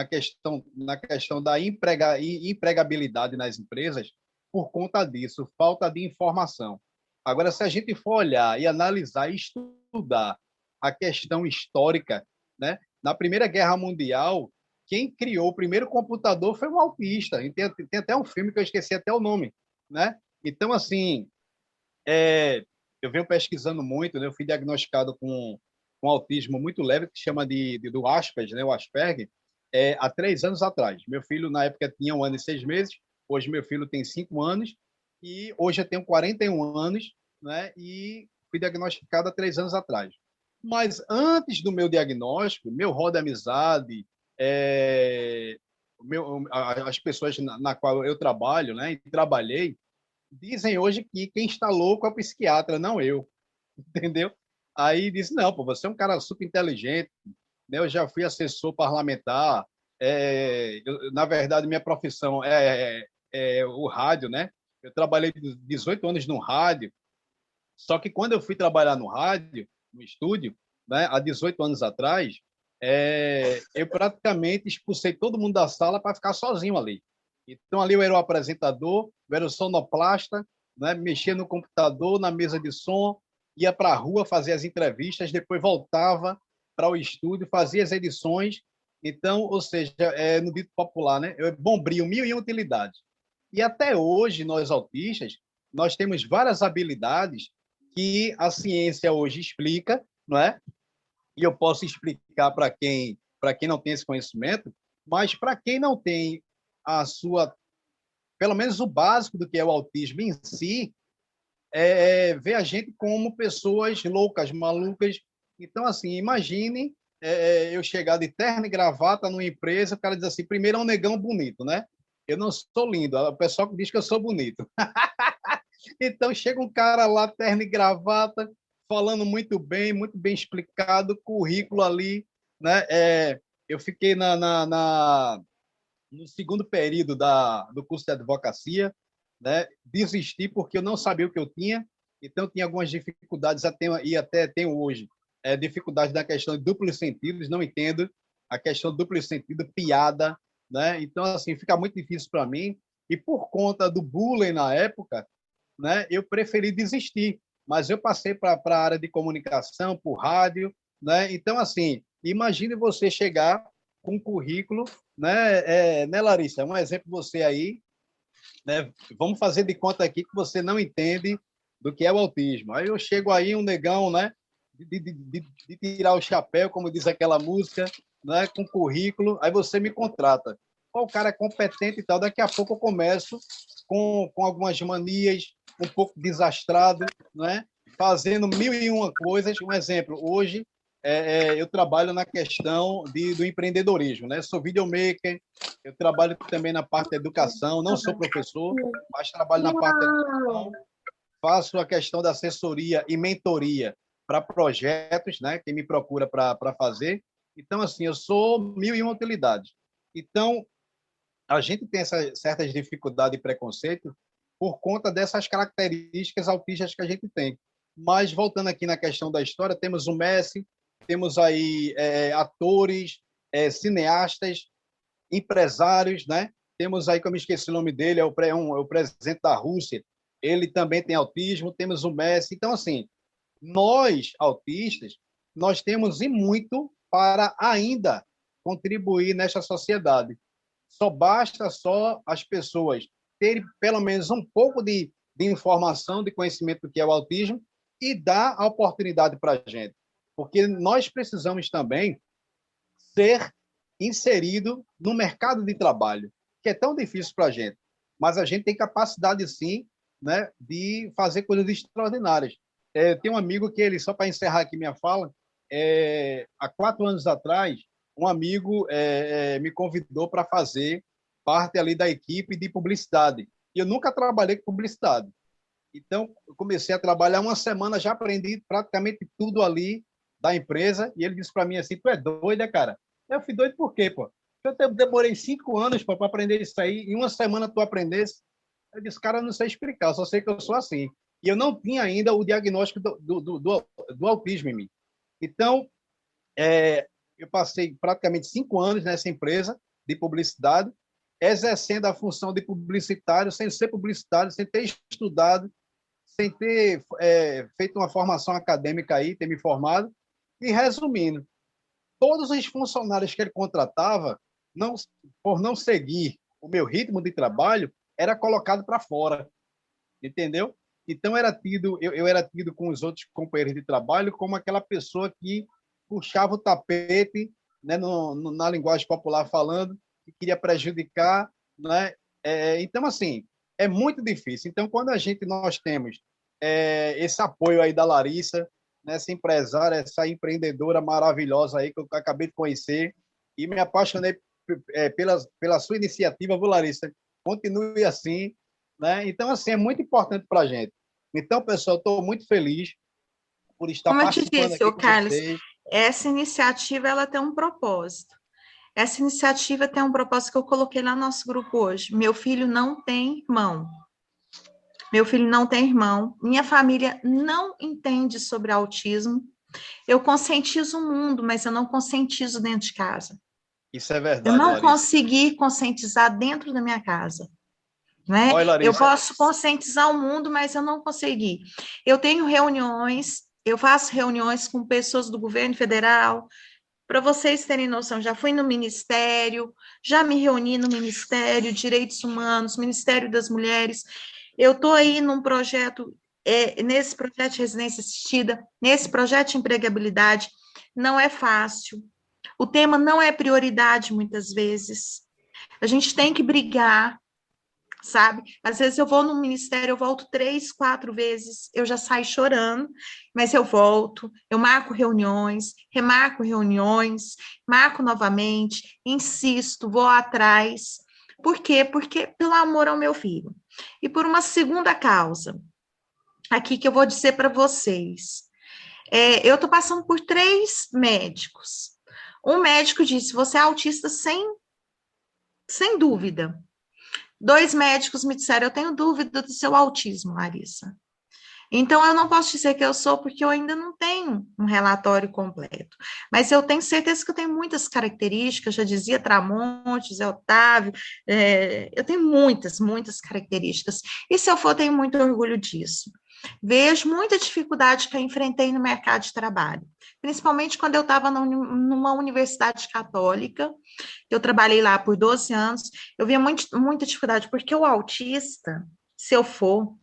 questão da empregabilidade nas empresas por conta disso, falta de informação. Agora, se a gente for olhar e analisar e estudar a questão histórica, né? Na Primeira Guerra Mundial, quem criou o primeiro computador foi um autista. E tem até um filme que eu esqueci até o nome, né? Então, assim, eu venho pesquisando muito, né? Eu fui diagnosticado com autismo muito leve, que chama do Asperger, né? O Asperger, há 3 anos atrás. Meu filho, na época, tinha 1 ano e 6 meses, hoje meu filho tem 5 anos, e hoje eu tenho 41 anos, né? E fui diagnosticado há 3 anos atrás. Mas antes do meu diagnóstico, meu rol de amizade, as pessoas na qual eu trabalho, né? E trabalhei, dizem hoje que quem está louco é o psiquiatra, não eu, entendeu? Aí disse, não, pô, você é um cara super inteligente, né? Eu já fui assessor parlamentar, na verdade, minha profissão é o rádio, né? Eu trabalhei 18 anos no rádio, só que quando eu fui trabalhar no rádio, no estúdio, né, há 18 anos atrás, eu praticamente expulsei todo mundo da sala para ficar sozinho ali. Então, ali eu era o apresentador, eu era o sonoplasta, né, mexia no computador, na mesa de som, ia para a rua fazer as entrevistas, depois voltava para o estúdio, fazia as edições. Então, ou seja, no dito popular, né, eu bombrio 1.001 utilidades. E até hoje, nós autistas, nós temos várias habilidades que a ciência hoje explica, não é? e eu posso explicar para quem não tem esse conhecimento, mas para quem não tem pelo menos o básico do que é o autismo em si, ver a gente como pessoas loucas, malucas. Então, assim, imagine eu chegar de terno e gravata numa empresa, o cara diz assim, primeiro é um negão bonito, né? Eu não sou lindo, o pessoal diz que eu sou bonito. Então, chega um cara lá, terno e gravata, falando muito bem explicado, currículo ali, né? Eu fiquei no segundo período do curso de advocacia, né? Desisti porque eu não sabia o que eu tinha, então tinha algumas dificuldades, e até tenho hoje, dificuldade na questão de duplos sentidos, não entendo a questão de duplo sentido, piada, né? Então, assim, fica muito difícil para mim, e por conta do bullying na época, né, eu preferi desistir, mas eu passei para a área de comunicação, por rádio, né? Então, assim, imagine você chegar com um currículo, né, Larissa? Um exemplo você aí, né? Vamos fazer de conta aqui que você não entende do que é o autismo. Aí eu chego aí, um negão, né? De tirar o chapéu, como diz aquela música, né? Com currículo, aí você me contrata. O cara é competente e tal, daqui a pouco eu começo com algumas manias, um pouco desastrado, né? Fazendo 1001 coisas. Um exemplo, hoje eu trabalho na questão do empreendedorismo, né? Sou videomaker, eu trabalho também na parte da educação, não sou professor, mas trabalho na parte da educação, faço a questão da assessoria e mentoria para projetos, né? Quem me procura para fazer. Então, assim, eu sou 1001 utilidades. Então, a gente tem essas certas dificuldades e preconceito por conta dessas características autistas que a gente tem. Mas, voltando aqui na questão da história, temos o Messi, temos aí atores, cineastas, empresários, né? Temos aí, que eu me esqueci o nome dele, é o presidente da Rússia, ele também tem autismo, temos o Messi. Então, assim, nós, autistas, nós temos e muito para ainda contribuir nessa sociedade. Só basta as pessoas terem pelo menos um pouco de informação, de conhecimento do que é o autismo e dar a oportunidade para a gente. Porque nós precisamos também ser inserido no mercado de trabalho, que é tão difícil para a gente. Mas a gente tem capacidade, sim, né, de fazer coisas extraordinárias. Tem um amigo que ele, só para encerrar aqui minha fala, há 4 anos atrás, um amigo me convidou para fazer parte ali da equipe de publicidade. E eu nunca trabalhei com publicidade. Então, eu comecei a trabalhar uma semana, já aprendi praticamente tudo ali da empresa, e ele disse para mim assim, tu é doido, né, cara? Eu fui doido por quê, pô? Eu demorei 5 anos para aprender isso aí, em uma semana tu aprendesse. Eu disse, cara, eu não sei explicar, eu só sei que eu sou assim. E eu não tinha ainda o diagnóstico do autismo em mim. Então, eu passei praticamente 5 anos nessa empresa de publicidade, exercendo a função de publicitário, sem ser publicitário, sem ter estudado, sem ter feito uma formação acadêmica aí, ter me formado. E, resumindo, todos os funcionários que ele contratava, por não seguir o meu ritmo de trabalho, era colocado para fora, entendeu? Então, eu era tido com os outros companheiros de trabalho como aquela pessoa que puxava o tapete, né, na linguagem popular falando, que queria prejudicar, né? Então, assim, é muito difícil. Então, quando nós temos esse apoio aí da Larissa, né, essa empresária, essa empreendedora maravilhosa aí que eu acabei de conhecer, e me apaixonei pela sua iniciativa, viu, Larissa? Continue assim, né? Então, assim, é muito importante para a gente. Então, pessoal, estou muito feliz por estar participando. Como eu te disse, Carlos, essa iniciativa ela tem um propósito. Essa iniciativa tem um propósito que eu coloquei lá no nosso grupo hoje. Meu filho não tem irmão. Meu filho não tem irmão. Minha família não entende sobre autismo. Eu conscientizo o mundo, mas eu não conscientizo dentro de casa. Isso é verdade, eu não Larissa. consegui conscientizar dentro da minha casa. Né? Oi, Larissa. Eu posso conscientizar o mundo, mas eu não consegui. Eu tenho reuniões, eu faço reuniões com pessoas do governo federal. Para vocês terem noção, já fui no Ministério, já me reuni no Ministério de Direitos Humanos, Ministério das Mulheres. Eu estou aí num projeto, nesse projeto de residência assistida, nesse projeto de empregabilidade, não é fácil. O tema não é prioridade muitas vezes. A gente tem que brigar, sabe? Às vezes eu vou no ministério, eu volto 3, 4 vezes, eu já saio chorando, mas eu volto, eu marco reuniões, remarco reuniões, marco novamente, insisto, vou atrás. Por quê? Porque pelo amor ao meu filho. E por uma segunda causa, aqui que eu vou dizer para vocês. Eu estou passando por 3 médicos. Um médico disse, você é autista sem dúvida. 2 médicos me disseram, eu tenho dúvida do seu autismo, Larissa. Então, eu não posso dizer que eu sou, porque eu ainda não tenho um relatório completo. Mas eu tenho certeza que eu tenho muitas características, já dizia Tramonte, Zé Otávio, eu tenho muitas, muitas características. E se eu for, tenho muito orgulho disso. Vejo muita dificuldade que eu enfrentei no mercado de trabalho, principalmente quando eu estava numa universidade católica, eu trabalhei lá por 12 anos, eu via muita dificuldade, porque o autista, se eu for,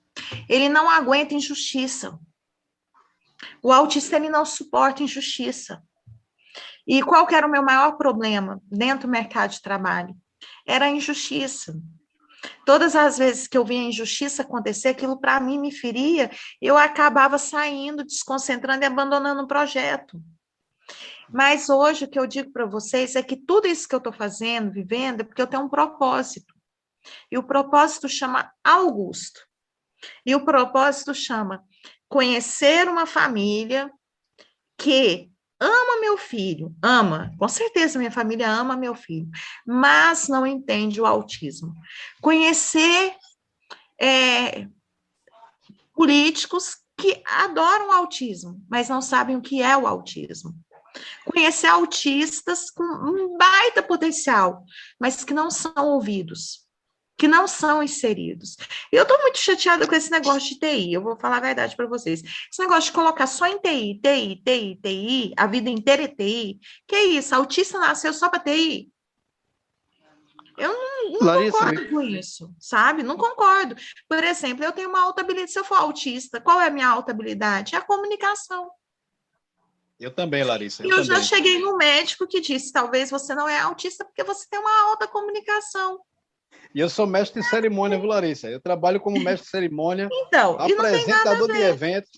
ele não aguenta injustiça. O autista, ele não suporta injustiça. E qual que era o meu maior problema dentro do mercado de trabalho? Era a injustiça. Todas as vezes que eu via a injustiça acontecer, aquilo para mim me feria, eu acabava saindo, desconcentrando e abandonando o projeto. Mas hoje o que eu digo para vocês é que tudo isso que eu estou fazendo, vivendo, é porque eu tenho um propósito. E o propósito chama Augusto. E o propósito chama conhecer uma família que ama meu filho, ama, com certeza minha família ama meu filho, mas não entende o autismo. Conhecer políticos que adoram o autismo, mas não sabem o que é o autismo. Conhecer autistas com um baita potencial, mas que não são ouvidos, que não são inseridos. Eu estou muito chateada com esse negócio de TI, eu vou falar a verdade para vocês. Esse negócio de colocar só em TI, a vida inteira é TI. Que isso? Autista nasceu só para TI? Eu não Larissa, concordo com isso, sabe? Não concordo. Por exemplo, eu tenho uma alta habilidade, se eu for autista, qual é a minha alta habilidade? É a comunicação. Eu também, Larissa. Eu já cheguei no médico que disse, talvez você não é autista porque você tem uma alta comunicação. E eu sou mestre de cerimônia, viu, Larissa? Eu trabalho como mestre de cerimônia, então, apresentador de eventos.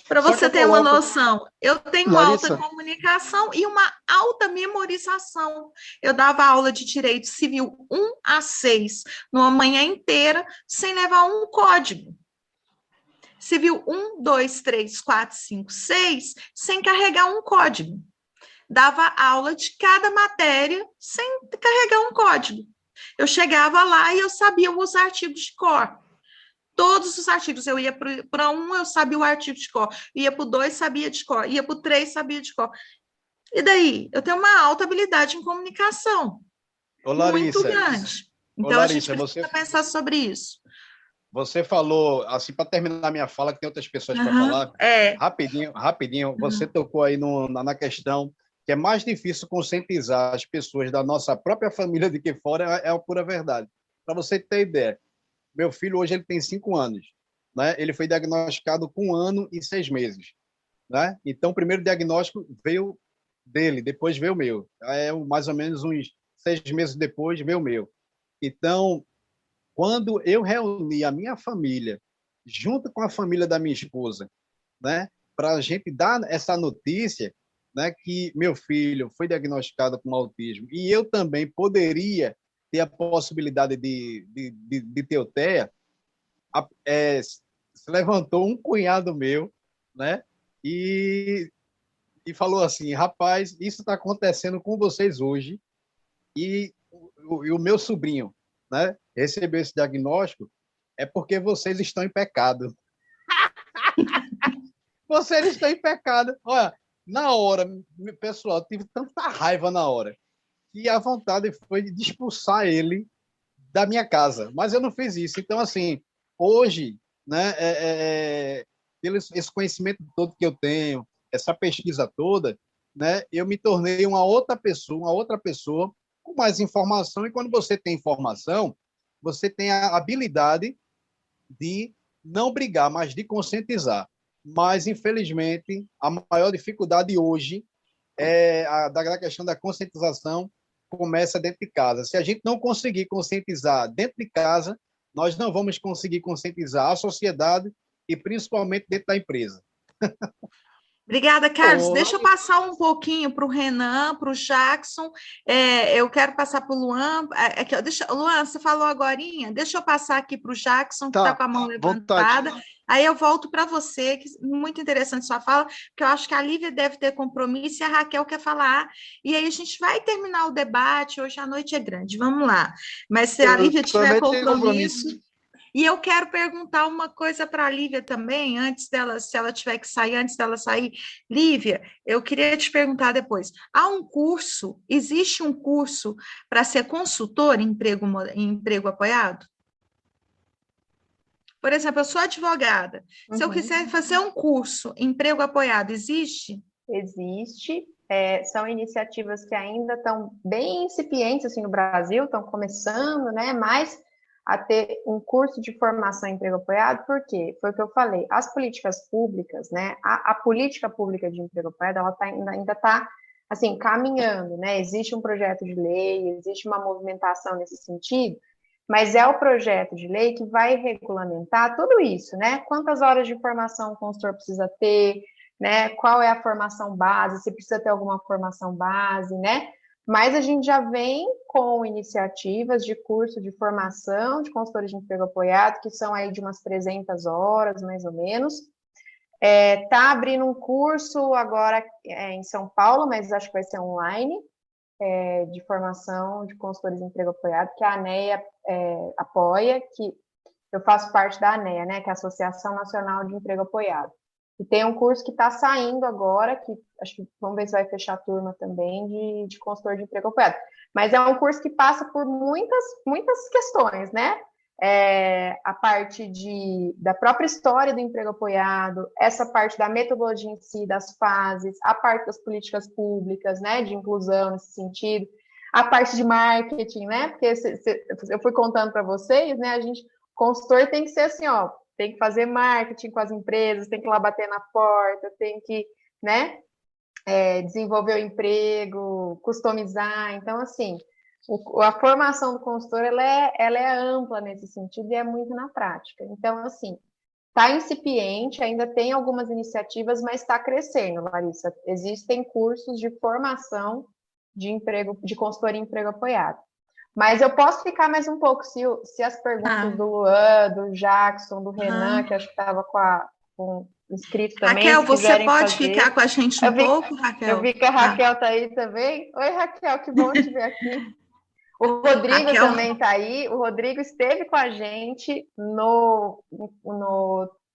Para você ter uma noção, eu tenho Larissa, alta comunicação e uma alta memorização. Eu dava aula de direito civil 1 a 6, numa manhã inteira, sem levar um código. Civil 1, 2, 3, 4, 5, 6, sem carregar um código. Dava aula de cada matéria sem carregar um código. Eu chegava lá e eu sabia os artigos de cor. Todos os artigos. Eu ia para 1, eu sabia o artigo de cor. Ia para o 2, sabia de cor. Ia para o 3, sabia de cor. E daí? Eu tenho uma alta habilidade em comunicação. Ô, Larissa, muito grande. Então, Larissa, a gente precisa pensar sobre isso. Você falou, assim, para terminar minha fala, que tem outras pessoas para falar. Rapidinho, você tocou aí na questão que é mais difícil conscientizar as pessoas da nossa própria família de que fora, é a pura verdade. Para você ter ideia, meu filho hoje ele tem 5 anos, né? Ele foi diagnosticado com 1 ano e 6 meses, né? Então, o primeiro diagnóstico veio dele, depois veio o meu. Mais ou menos uns 6 meses depois veio o meu. Então, quando eu reuni a minha família, junto com a família da minha esposa, né? Para a gente dar essa notícia, né, que meu filho foi diagnosticado com autismo e eu também poderia ter a possibilidade de ter o TEA, se levantou um cunhado meu, né, e falou assim, rapaz, isso está acontecendo com vocês hoje e o meu sobrinho, né, recebeu esse diagnóstico, é porque vocês estão em pecado. Vocês estão em pecado. Olha, na hora, pessoal, tive tanta raiva na hora que a vontade foi de expulsar ele da minha casa. Mas eu não fiz isso. Então, assim, hoje, né, esse conhecimento todo que eu tenho, essa pesquisa toda, né, eu me tornei uma outra pessoa com mais informação. E quando você tem informação, você tem a habilidade de não brigar, mas de conscientizar. mas, infelizmente, a maior dificuldade hoje da questão da conscientização começa dentro de casa. Se a gente não conseguir conscientizar dentro de casa, nós não vamos conseguir conscientizar a sociedade e principalmente dentro da empresa. Obrigada, Carlos. Deixa eu passar um pouquinho para o Renan, para o Jackson. Eu quero passar para o Luan. Aqui, ó, Luan, você falou agorinha? Deixa eu passar aqui para o Jackson, que está com a mão levantada. Vontade. Aí eu volto para você, que muito interessante sua fala, porque eu acho que a Lívia deve ter compromisso e a Raquel quer falar. E aí a gente vai terminar o debate, hoje a noite é grande, vamos lá. Mas se a Lívia tiver compromisso... E eu quero perguntar uma coisa para a Lívia também, antes dela, se ela tiver que sair, antes dela sair. Lívia, eu queria te perguntar depois, existe um curso para ser consultor em emprego apoiado? Por exemplo, eu sou advogada. Se eu quiser fazer um curso em emprego apoiado, existe? Existe. São iniciativas que ainda estão bem incipientes assim, no Brasil, estão começando, né? Mas a ter um curso de formação em emprego apoiado, porque foi o que eu falei, as políticas públicas, né, a política pública de emprego apoiado, ela ainda está, assim, caminhando, né, existe um projeto de lei, existe uma movimentação nesse sentido, mas é o projeto de lei que vai regulamentar tudo isso, né, quantas horas de formação o consultor precisa ter, né, qual é a formação base, se precisa ter alguma formação base, né, mas a gente já vem com iniciativas de curso de formação de consultores de emprego apoiado, que são aí de umas 300 horas, mais ou menos. Está abrindo um curso agora em São Paulo, mas acho que vai ser online, de formação de consultores de emprego apoiado, que a ANEA apoia, que eu faço parte da ANEA, né, que é a Associação Nacional de Emprego Apoiado. E tem um curso que está saindo agora, que acho que vamos ver se vai fechar a turma também, de consultor de emprego apoiado. Mas é um curso que passa por muitas questões, né? A parte da própria história do emprego apoiado, essa parte da metodologia em si, das fases, a parte das políticas públicas, né, de inclusão nesse sentido, a parte de marketing, né? Porque eu fui contando para vocês, né? Consultor tem que ser assim, ó, tem que fazer marketing com as empresas, tem que ir lá bater na porta, tem que, né, desenvolver o emprego, customizar. Então, assim, a formação do consultor, ela é ampla nesse sentido e é muito na prática. Então, assim, está incipiente, ainda tem algumas iniciativas, mas está crescendo, Larissa. Existem cursos de formação de consultoria em emprego apoiado. Mas eu posso ficar mais um pouco, se as perguntas do Luan, do Jackson, do Renan, que acho que estava com inscrito também. Raquel, você pode ficar com a gente um pouco, Raquel? Eu vi que a Raquel está aí também. Oi, Raquel, que bom te ver aqui. O Rodrigo também está aí. O Rodrigo esteve com a gente no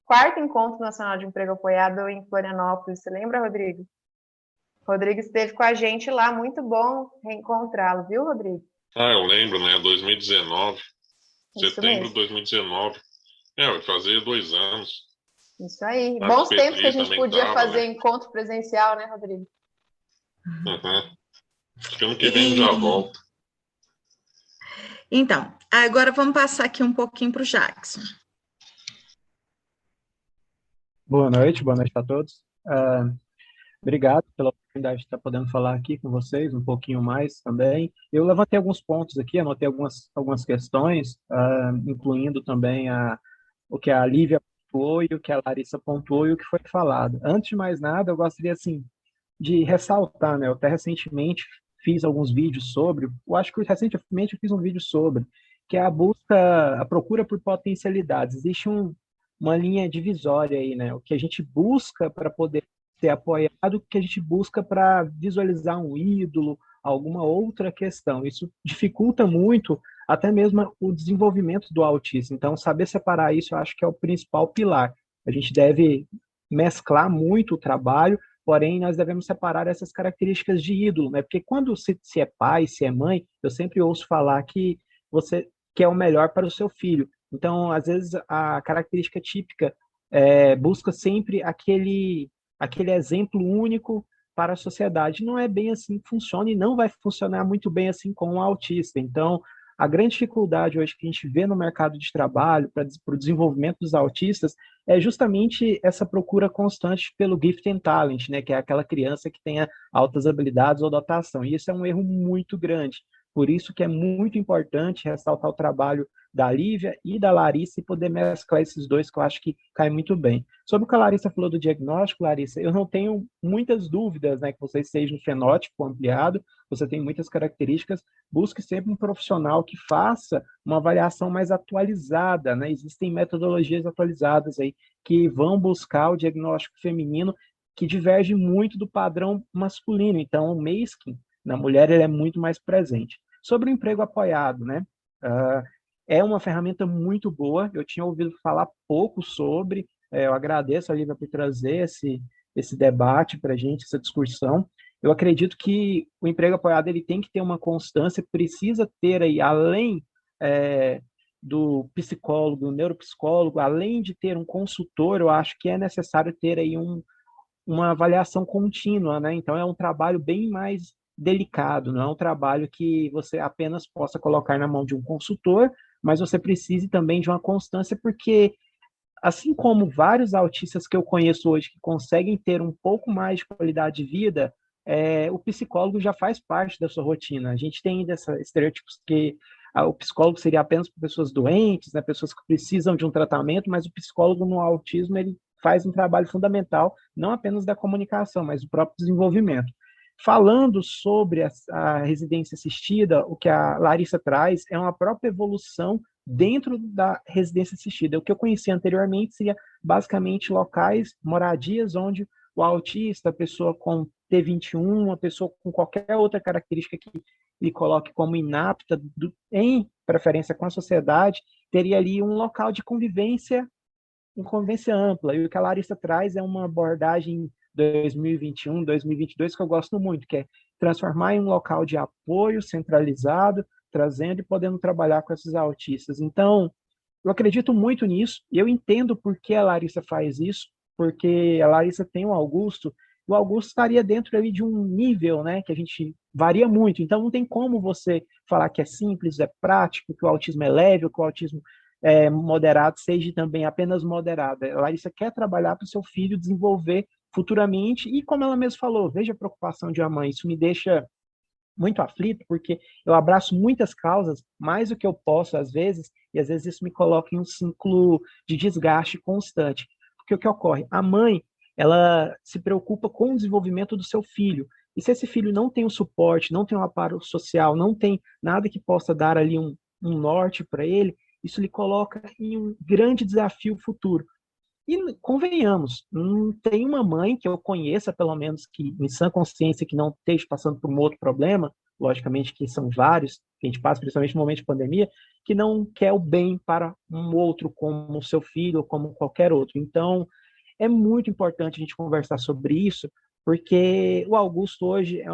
4º Encontro Nacional de Emprego Apoiado em Florianópolis. Você lembra, Rodrigo? O Rodrigo esteve com a gente lá. Muito bom reencontrá-lo, viu, Rodrigo? Eu lembro, né? 2019. Setembro de 2019. Vai fazer 2 anos. Isso aí. Bons tempos que a gente podia fazer encontro presencial, né, Rodrigo? Acho que ano que vem já volta. Então, agora vamos passar aqui um pouquinho para o Jackson. Boa noite a todos. Obrigado pela oportunidade de estar podendo falar aqui com vocês um pouquinho mais também. Eu levantei alguns pontos aqui, anotei algumas questões, incluindo também o que a Lívia pontuou e o que a Larissa pontuou e o que foi falado. Antes de mais nada, eu gostaria assim, de ressaltar, né? Eu até recentemente fiz alguns vídeos sobre, eu acho que recentemente eu fiz um vídeo sobre, que é a procura por potencialidades. Existe uma linha divisória aí, né? O que a gente busca para poder ser apoiado, o que a gente busca para visualizar um ídolo, alguma outra questão. Isso dificulta muito até mesmo o desenvolvimento do autista. Então, saber separar isso, eu acho que é o principal pilar. A gente deve mesclar muito o trabalho, porém, nós devemos separar essas características de ídolo, né? Porque quando se é pai, se é mãe, eu sempre ouço falar que você quer o melhor para o seu filho. Então, às vezes, a característica típica busca sempre aquele exemplo único para a sociedade. Não é bem assim que funciona e não vai funcionar muito bem assim com o autista. Então, a grande dificuldade hoje que a gente vê no mercado de trabalho para o desenvolvimento dos autistas é justamente essa procura constante pelo gift and talent, né, que é aquela criança que tenha altas habilidades ou dotação. E isso é um erro muito grande. Por isso que é muito importante ressaltar o trabalho da Lívia e da Larissa e poder mesclar esses dois, que eu acho que cai muito bem. Sobre o que a Larissa falou do diagnóstico, Larissa, eu não tenho muitas dúvidas, né, que você seja um fenótipo ampliado, você tem muitas características, busque sempre um profissional que faça uma avaliação mais atualizada, né? Existem metodologias atualizadas aí que vão buscar o diagnóstico feminino que diverge muito do padrão masculino. Então, o masking na mulher ele é muito mais presente. Sobre o emprego apoiado, né? É uma ferramenta muito boa. Eu tinha ouvido falar pouco sobre. Eu agradeço a Lívia por trazer esse debate para a gente, essa discussão. Eu acredito que o emprego apoiado ele tem que ter uma constância, precisa ter aí, além do psicólogo, do neuropsicólogo, além de ter um consultor, eu acho que é necessário ter aí uma avaliação contínua, né? Então é um trabalho bem mais delicado, não é um trabalho que você apenas possa colocar na mão de um consultor, mas você precise também de uma constância, porque assim como vários autistas que eu conheço hoje que conseguem ter um pouco mais de qualidade de vida, o psicólogo já faz parte da sua rotina. A gente tem estereótipos que o psicólogo seria apenas para pessoas doentes, né, pessoas que precisam de um tratamento, mas o psicólogo no autismo ele faz um trabalho fundamental, não apenas da comunicação, mas do próprio desenvolvimento. Falando sobre a residência assistida, o que a Larissa traz é uma própria evolução dentro da residência assistida. O que eu conhecia anteriormente seria basicamente locais, moradias, onde o autista, a pessoa com T21, a pessoa com qualquer outra característica que lhe coloque como inapta, em preferência com a sociedade, teria ali um local de convivência, uma convivência ampla. E o que a Larissa traz é uma abordagem 2021, 2022 que eu gosto muito, que é transformar em um local de apoio centralizado, trazendo e podendo trabalhar com esses autistas. Então, eu acredito muito nisso, eu entendo por que a Larissa faz isso, porque a Larissa tem o Augusto estaria dentro ali de um nível, né, que a gente varia muito, então não tem como você falar que é simples, é prático, que o autismo é leve, que o autismo é moderado, seja também apenas moderado. A Larissa quer trabalhar para o seu filho desenvolver futuramente, e como ela mesma falou, veja a preocupação de uma mãe, isso me deixa muito aflito, porque eu abraço muitas causas, mais do que eu posso às vezes, e às vezes isso me coloca em um ciclo de desgaste constante. Porque o que ocorre? A mãe, ela se preocupa com o desenvolvimento do seu filho, e se esse filho não tem o suporte, não tem um amparo social, não tem nada que possa dar ali um norte para ele, isso lhe coloca em um grande desafio futuro. E convenhamos, não tem uma mãe que eu conheça, pelo menos, que em sã consciência, que não esteja passando por um outro problema, logicamente que são vários, que a gente passa principalmente no momento de pandemia, que não quer o bem para um outro, como o seu filho ou como qualquer outro. Então, é muito importante a gente conversar sobre isso, porque o Augusto hoje é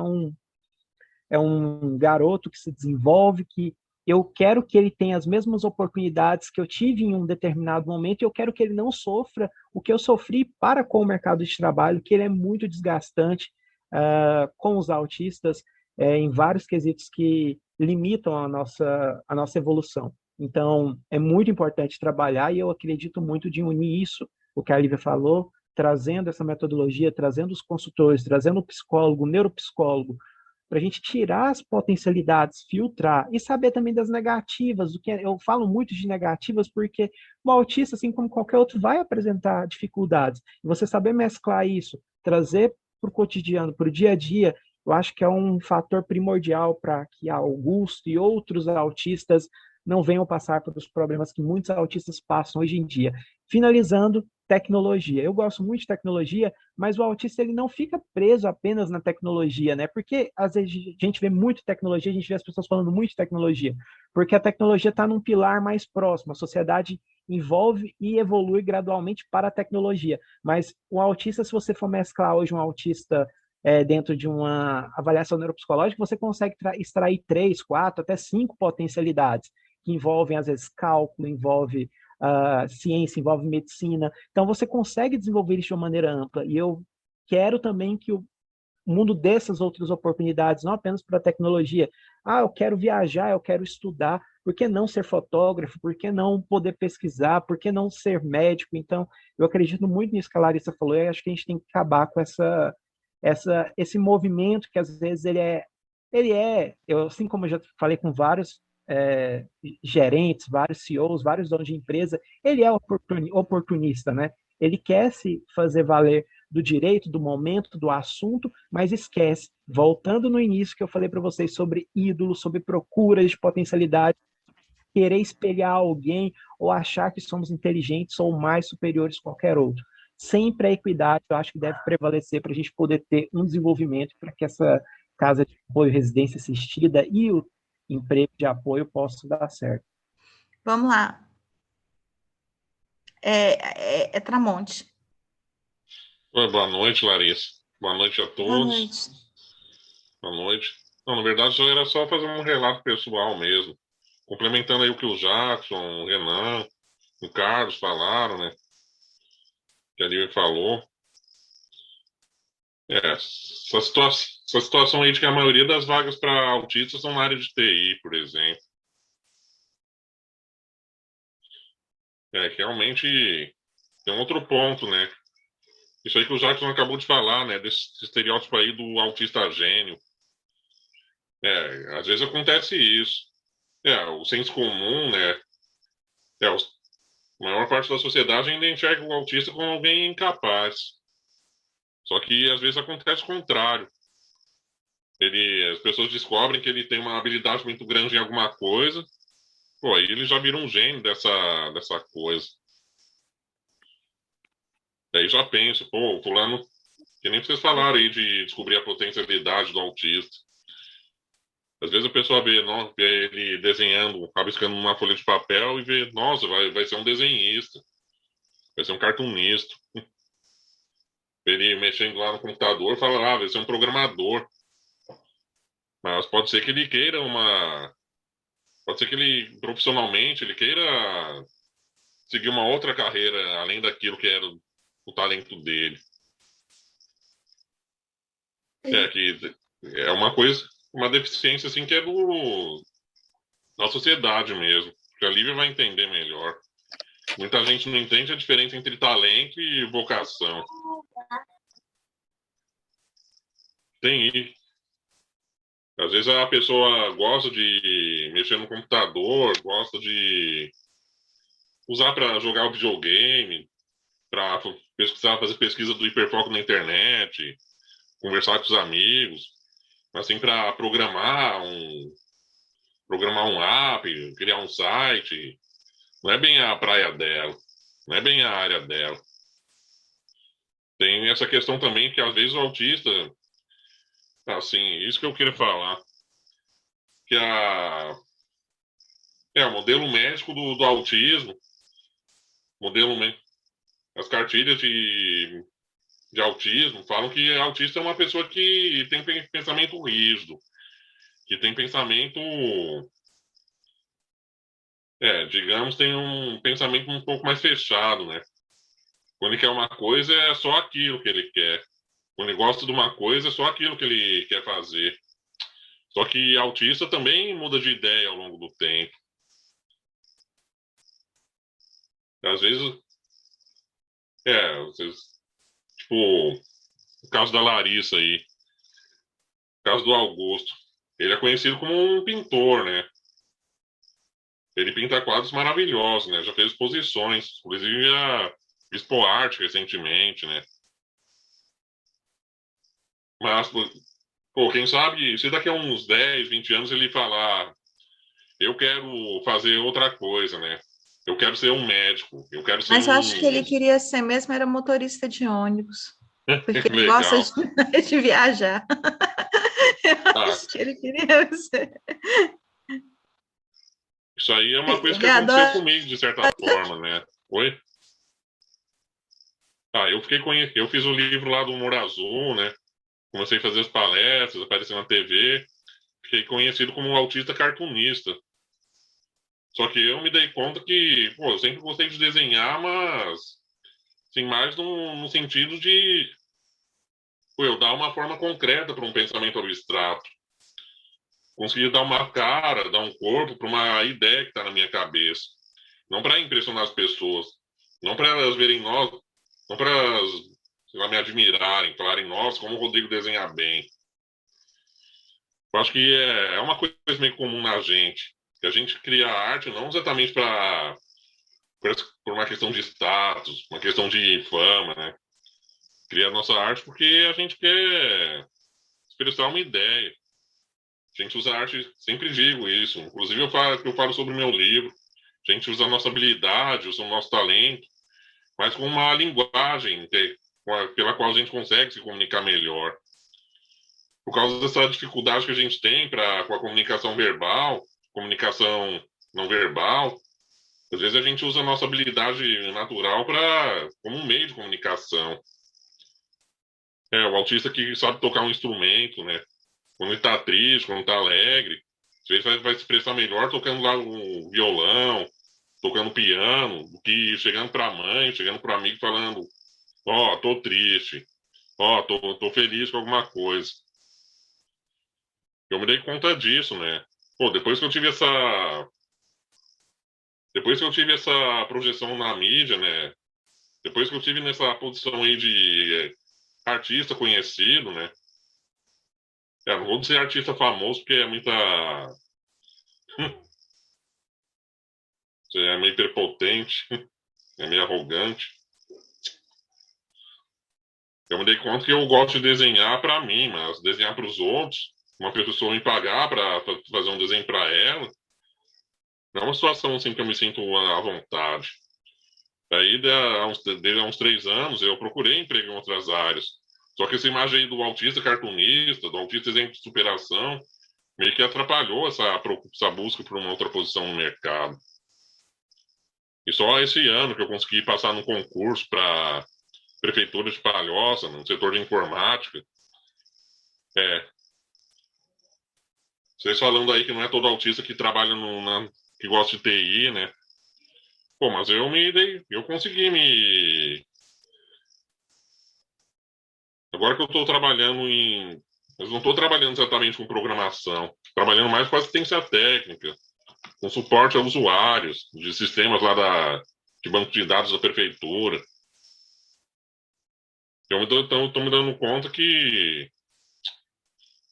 um garoto que se desenvolve, que eu quero que ele tenha as mesmas oportunidades que eu tive em um determinado momento, e eu quero que ele não sofra o que eu sofri para com o mercado de trabalho, que ele é muito desgastante com os autistas em vários quesitos que limitam a nossa evolução. Então, é muito importante trabalhar, e eu acredito muito de unir isso, o que a Lívia falou, trazendo essa metodologia, trazendo os consultores, trazendo o psicólogo, o neuropsicólogo, para a gente tirar as potencialidades, filtrar e saber também das negativas. O que eu falo muito de negativas porque o autista, assim como qualquer outro, vai apresentar dificuldades. E você saber mesclar isso, trazer para o cotidiano, para o dia a dia, eu acho que é um fator primordial para que Augusto e outros autistas não venham passar pelos problemas que muitos autistas passam hoje em dia. Finalizando, tecnologia. Eu gosto muito de tecnologia, mas o autista ele não fica preso apenas na tecnologia, né? Porque às vezes a gente vê muito tecnologia, a gente vê as pessoas falando muito de tecnologia, porque a tecnologia está num pilar mais próximo, a sociedade envolve e evolui gradualmente para a tecnologia, mas o autista, se você for mesclar hoje um autista dentro de uma avaliação neuropsicológica, você consegue extrair 3, 4, até 5 potencialidades, que envolvem, às vezes, cálculo, envolve ciência, envolve medicina. Então, você consegue desenvolver isso de uma maneira ampla. E eu quero também que mundo dessas outras oportunidades, não apenas para a tecnologia. Ah, eu quero viajar, eu quero estudar, por que não ser fotógrafo? Por que não poder pesquisar? Por que não ser médico? Então, eu acredito muito nisso que a Larissa falou, e acho que a gente tem que acabar com esse movimento que às vezes assim como eu já falei com vários gerentes, vários CEOs, vários donos de empresa, ele é oportunista, né? Ele quer se fazer valer do direito, do momento, do assunto, mas esquece, voltando no início que eu falei para vocês sobre ídolos, sobre procuras de potencialidade, querer espelhar alguém ou achar que somos inteligentes ou mais superiores a qualquer outro. Sempre a equidade, eu acho que deve prevalecer para a gente poder ter um desenvolvimento para que essa casa de apoio, residência assistida e o emprego de apoio possam dar certo. Vamos lá. Tramonte. Oi, boa noite, Larissa. Boa noite a todos. Boa noite. Boa noite. Não, na verdade, era só fazer um relato pessoal mesmo. Complementando aí o que o Jackson, o Renan, o Carlos falaram, né? Que a Lívia falou. Essa situação aí de que a maioria das vagas para autistas são na área de TI, por exemplo. Realmente tem um outro ponto, né? Isso aí que o Jackson acabou de falar, né? Desse estereótipo aí do autista gênio. Às vezes acontece isso. O senso comum, né? A maior parte da sociedade ainda enxerga o autista como alguém incapaz. Só que às vezes acontece o contrário. As pessoas descobrem que ele tem uma habilidade muito grande em alguma coisa, aí ele já vira um gênio dessa coisa. Daí já penso, fulano, que nem vocês falaram aí de descobrir a potencialidade do autista. Às vezes a pessoa vê ele desenhando, rabiscando numa folha de papel e vê, nossa, vai ser um desenhista, vai ser um cartunista. Ele mexendo lá no computador, fala, vai ser um programador. Mas pode ser que ele queira Pode ser que ele, profissionalmente, ele queira seguir uma outra carreira, além daquilo que era o talento dele. Que é uma coisa, uma deficiência, assim, que é da sociedade mesmo. Que a Lívia vai entender melhor. Muita gente não entende a diferença entre talento e vocação. Tem. Às vezes a pessoa gosta de mexer no computador, gosta de usar para jogar o videogame, para fazer pesquisa do hiperfoco na internet, conversar com os amigos, assim, para programar um app, criar um site. Não é bem a praia dela, não é bem a área dela. Tem essa questão também que às vezes o autista, assim, isso que eu queria falar, que o modelo médico do autismo, as cartilhas de autismo falam que autista é uma pessoa que tem pensamento rígido, que tem pensamento, digamos, tem um pensamento um pouco mais fechado, né? Quando ele quer uma coisa, é só aquilo que ele quer. Quando ele gosta de uma coisa, é só aquilo que ele quer fazer. Só que autista também muda de ideia ao longo do tempo. Às vezes, tipo, o caso da Larissa aí, o caso do Augusto. Ele é conhecido como um pintor, né? Ele pinta quadros maravilhosos, né? Já fez exposições, inclusive a Expo Arte recentemente, né? Mas, quem sabe, se daqui a uns 10, 20 anos ele falar, eu quero fazer outra coisa, né? Eu quero ser um médico, eu quero ser Mas eu acho que ele queria ser mesmo, era motorista de ônibus. Porque ele gosta de viajar. Eu acho que ele queria ser. Isso aí é uma coisa que aconteceu comigo, de certa forma, né? Oi? Eu fiz o livro lá do Humor Azul, né? Comecei a fazer as palestras, apareci na TV. Fiquei conhecido como um autista cartunista. Só que eu me dei conta que, eu sempre gostei de desenhar, mas, assim, mais no sentido de eu dar uma forma concreta para um pensamento abstrato. Conseguir dar uma cara, dar um corpo para uma ideia que está na minha cabeça. Não para impressionar as pessoas. Não para elas verem nós, não para elas, sei lá, me admirarem, falarem, nossa, como o Rodrigo desenha bem. Eu acho que é uma coisa meio comum na gente. Que a gente cria arte não exatamente por uma questão de status, uma questão de fama, né? Cria a nossa arte porque a gente quer expressar uma ideia. A gente usa arte, sempre digo isso. Inclusive, eu falo sobre o meu livro. A gente usa a nossa habilidade, usa o nosso talento, mas com uma linguagem pela qual a gente consegue se comunicar melhor. Por causa dessa dificuldade que a gente tem com a comunicação verbal, comunicação não verbal, às vezes a gente usa a nossa habilidade natural como um meio de comunicação. O autista que sabe tocar um instrumento, né? Quando ele está triste, quando está alegre, às vezes vai se expressar melhor tocando lá um violão, tocando piano, do que chegando para a mãe, chegando para o amigo falando, tô triste, tô feliz com alguma coisa. Eu me dei conta disso, né? Depois que eu tive essa projeção na mídia, né? Depois que eu tive nessa posição aí de artista conhecido, né? Não vou dizer artista famoso, porque é muita... Você é meio prepotente, é meio arrogante. Eu me dei conta que eu gosto de desenhar para mim, mas desenhar para os outros, uma pessoa me pagar para fazer um desenho para ela, não é uma situação assim que eu me sinto à vontade. Aí, desde há uns 3 anos, eu procurei emprego em outras áreas. Só que essa imagem aí do autista cartunista, do autista exemplo de superação, meio que atrapalhou essa busca por uma outra posição no mercado. E só esse ano que eu consegui passar num concurso para Prefeitura de Palhoça, no setor de informática. Vocês falando aí que não é todo autista que trabalha que gosta de TI, né? Mas eu consegui Agora que eu estou trabalhando Mas não estou trabalhando exatamente com programação. Trabalhando mais com assistência técnica, com suporte a usuários, de sistemas lá de banco de dados da prefeitura. Eu estou me dando conta que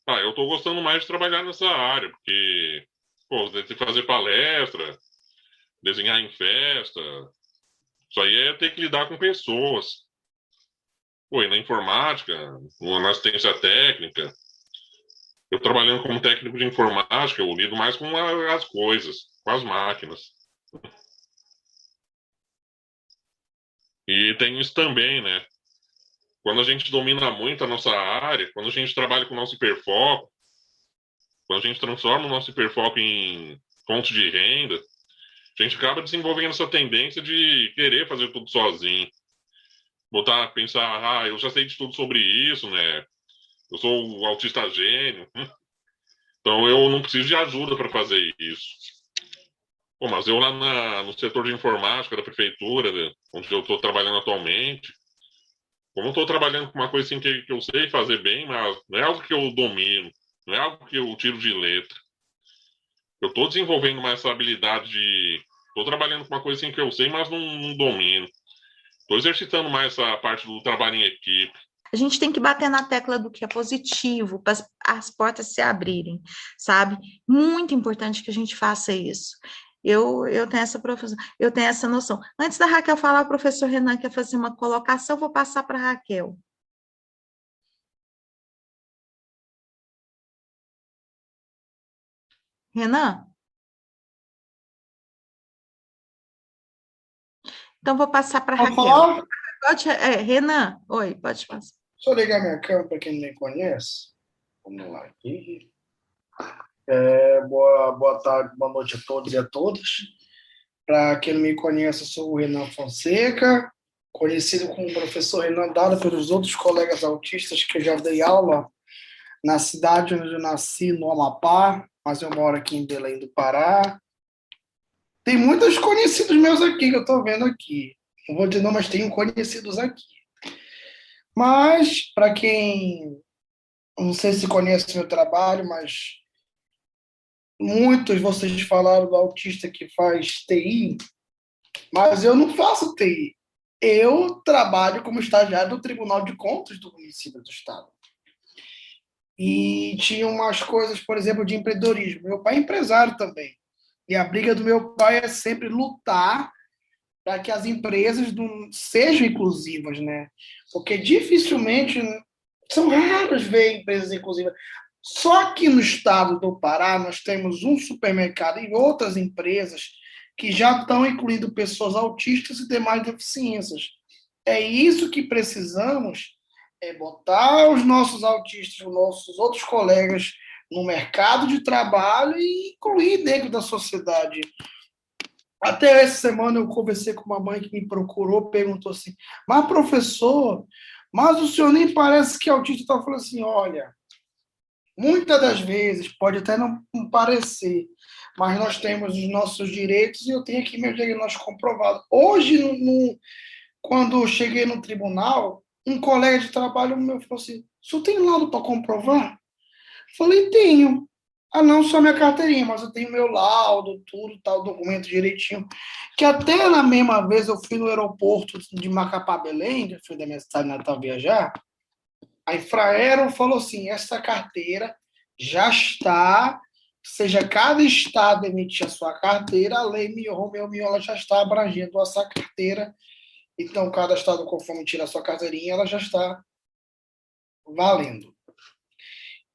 eu estou gostando mais de trabalhar nessa área, porque de fazer palestra, desenhar em festa, isso aí é ter que lidar com pessoas. E na informática, na assistência técnica, eu trabalhando como técnico de informática, eu lido mais com as coisas, com as máquinas. E tem isso também, né? Quando a gente domina muito a nossa área, quando a gente trabalha com o nosso hiperfoco, quando a gente transforma o nosso hiperfoco em fonte de renda, a gente acaba desenvolvendo essa tendência de querer fazer tudo sozinho. Pensar, eu já sei de tudo sobre isso, né? Eu sou o autista gênio. Então eu não preciso de ajuda para fazer isso. Mas eu lá no setor de informática da prefeitura, né, onde eu estou trabalhando atualmente, como eu estou trabalhando com uma coisa assim que eu sei fazer bem, mas não é algo que eu domino, não é algo que eu tiro de letra. Eu estou desenvolvendo mais essa habilidade Estou trabalhando com uma coisa assim que eu sei, mas não domino. Estou exercitando mais essa parte do trabalho em equipe. A gente tem que bater na tecla do que é positivo, para as portas se abrirem, sabe? Muito importante que a gente faça isso. Eu tenho essa noção. Antes da Raquel falar, o professor Renan quer fazer uma colocação, eu vou passar para a Raquel. Renan? Então, vou passar para a Raquel. Renan, oi, pode passar. Deixa eu ligar minha câmera para quem não me conhece. Vamos lá aqui. Boa tarde, boa noite a todos e a todas. Para quem não me conhece, eu sou o Renan Fonseca, conhecido como professor Renan Dado pelos outros colegas autistas que eu já dei aula na cidade onde eu nasci, no Amapá, mas eu moro aqui em Belém do Pará. Tem muitos conhecidos meus aqui que eu estou vendo aqui. Não vou dizer não, mas tenho conhecidos aqui. Mas, para quem não sei se conhece meu trabalho, mas muitos vocês falaram do autista que faz TI, mas eu não faço TI. Eu trabalho como estagiário do Tribunal de Contas do município do estado. E tinha umas coisas, por exemplo, de empreendedorismo. Meu pai é empresário também. E a briga do meu pai é sempre lutar para que as empresas não sejam inclusivas, né? Porque dificilmente são raros ver empresas inclusivas. Só que no estado do Pará nós temos um supermercado e outras empresas que já estão incluindo pessoas autistas e demais deficiências. É isso que precisamos, é botar os nossos autistas, os nossos outros colegas no mercado de trabalho e incluir dentro da sociedade. Até essa semana eu conversei com uma mãe que me procurou, perguntou assim, mas professor, mas o senhor nem parece que é autista. Então eu falei assim, olha, muitas das vezes pode até não parecer, mas nós temos os nossos direitos e eu tenho aqui meu diagnóstico comprovado. Hoje, quando eu cheguei no tribunal, um colega de trabalho meu falou assim, o senhor tem laudo para comprovar? Eu falei, tenho. Ah, não só minha carteirinha, mas eu tenho meu laudo, tudo, tal, documento direitinho. Que até na mesma vez eu fui no aeroporto de Macapá, Belém, que fui da minha cidade natal viajar, a Infraero falou assim, essa carteira já está, seja cada estado emitir a sua carteira, a lei Romeu Miola já está abrangendo essa carteira. Então, cada estado, conforme tira a sua carteirinha, ela já está valendo.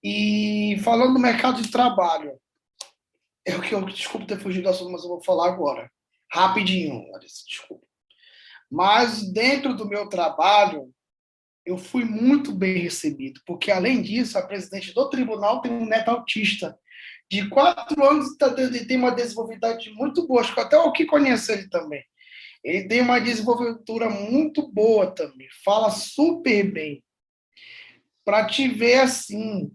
E falando do mercado de trabalho, desculpa ter fugido do assunto, mas eu vou falar agora. Rapidinho, Larissa, desculpa. Mas dentro do meu trabalho, eu fui muito bem recebido, porque além disso, a presidente do tribunal tem um neto autista de 4 anos e tem uma desenvolvimento muito boa. Acho que até o que conhece ele também. Ele tem uma desenvoltura muito boa também, fala super bem. Para te ver assim,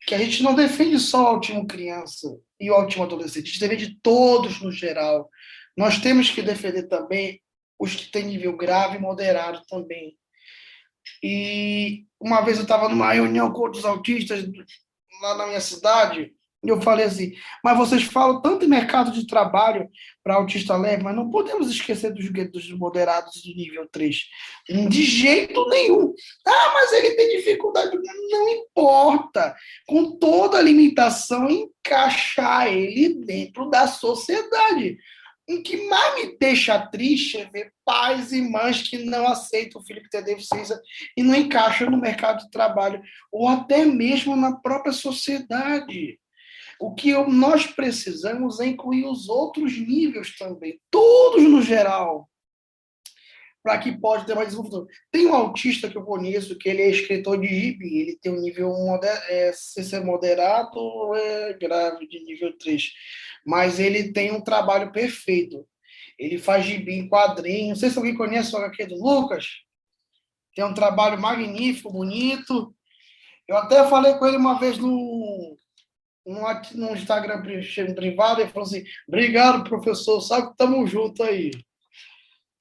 que a gente não defende só o autismo criança e o autismo adolescente, a gente defende todos no geral. Nós temos que defender também os que têm nível grave e moderado também. E uma vez eu estava numa reunião com outros autistas lá na minha cidade, e eu falei assim, mas vocês falam tanto em mercado de trabalho para autista leve, mas não podemos esquecer dos moderados de nível 3. De jeito nenhum. Ah, mas ele tem dificuldade. Não importa. Com toda a limitação, encaixar ele dentro da sociedade. O que mais me deixa triste é ver pais e mães que não aceitam o filho que tem deficiência e não encaixam no mercado de trabalho, ou até mesmo na própria sociedade. O que nós precisamos é incluir os outros níveis também, todos no geral, para que pode ter mais desenvolvimento. Tem um autista que eu conheço, que ele é escritor de gibi, ele tem um nível moderado ou grave de nível 3, mas ele tem um trabalho perfeito. Ele faz gibi em quadrinho, não sei se alguém conhece o HQ do Lucas, tem um trabalho magnífico, bonito. Eu até falei com ele uma vez no Instagram privado, ele falou assim, obrigado, professor, sabe que estamos juntos aí.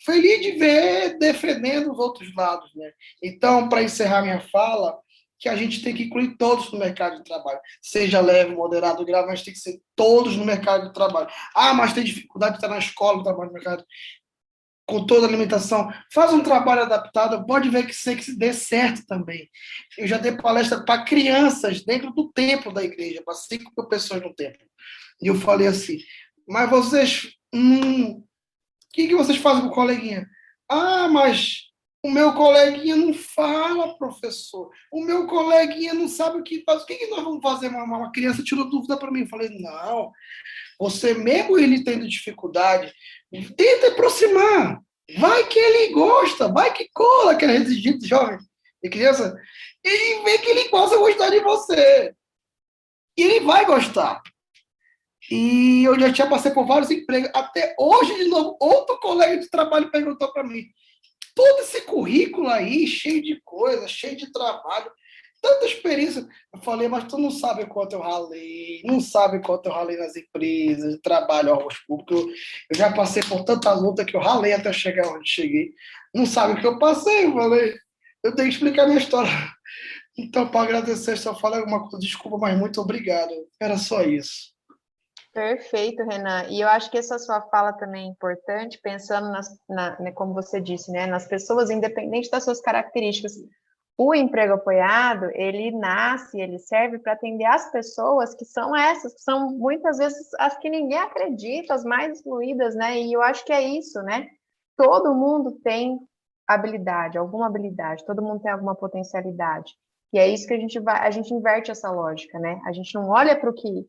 Feliz de ver defendendo os outros lados, né? Então, para encerrar minha fala, que a gente tem que incluir todos no mercado de trabalho, seja leve, moderado, grave, mas tem que ser todos no mercado de trabalho. Ah, mas tem dificuldade de estar na escola, no trabalho no mercado, com toda a limitação. Faz um trabalho adaptado, pode ver que dê certo também. Eu já dei palestra para crianças dentro do templo da igreja, para 5 pessoas no templo. E eu falei assim, mas vocês... O que vocês fazem com o coleguinha? Ah, mas o meu coleguinha não fala, professor. O meu coleguinha não sabe o que faz. O que nós vamos fazer? Uma criança tirou dúvida para mim. Eu falei, não, você mesmo ele tendo dificuldade, tenta aproximar. Vai que ele gosta, vai que cola aquele exigente jovem e criança. Ele vê que ele possa gostar de você. E ele vai gostar. E eu já tinha passado por vários empregos. Até hoje, de novo, outro colega de trabalho perguntou para mim, todo esse currículo aí, cheio de coisa, cheio de trabalho, tanta experiência. Eu falei, mas tu não sabe quanto eu ralei, não sabe quanto eu ralei nas empresas, trabalho, órgãos públicos. Eu já passei por tanta luta que eu ralei até chegar onde cheguei. Não sabe o que eu passei, eu falei. Eu tenho que explicar minha história. Então, para agradecer, se eu falar alguma coisa, desculpa, mas muito obrigado. Era só isso. Perfeito, Renan. E eu acho que essa sua fala também é importante, pensando né, como você disse, né, nas pessoas, independente das suas características. O emprego apoiado, ele nasce, ele serve para atender as pessoas que são essas, que são muitas vezes as que ninguém acredita, as mais excluídas, né? E eu acho que é isso, né? Todo mundo tem habilidade, alguma habilidade, todo mundo tem alguma potencialidade. E é isso que a gente inverte essa lógica, né? A gente não olha para o que,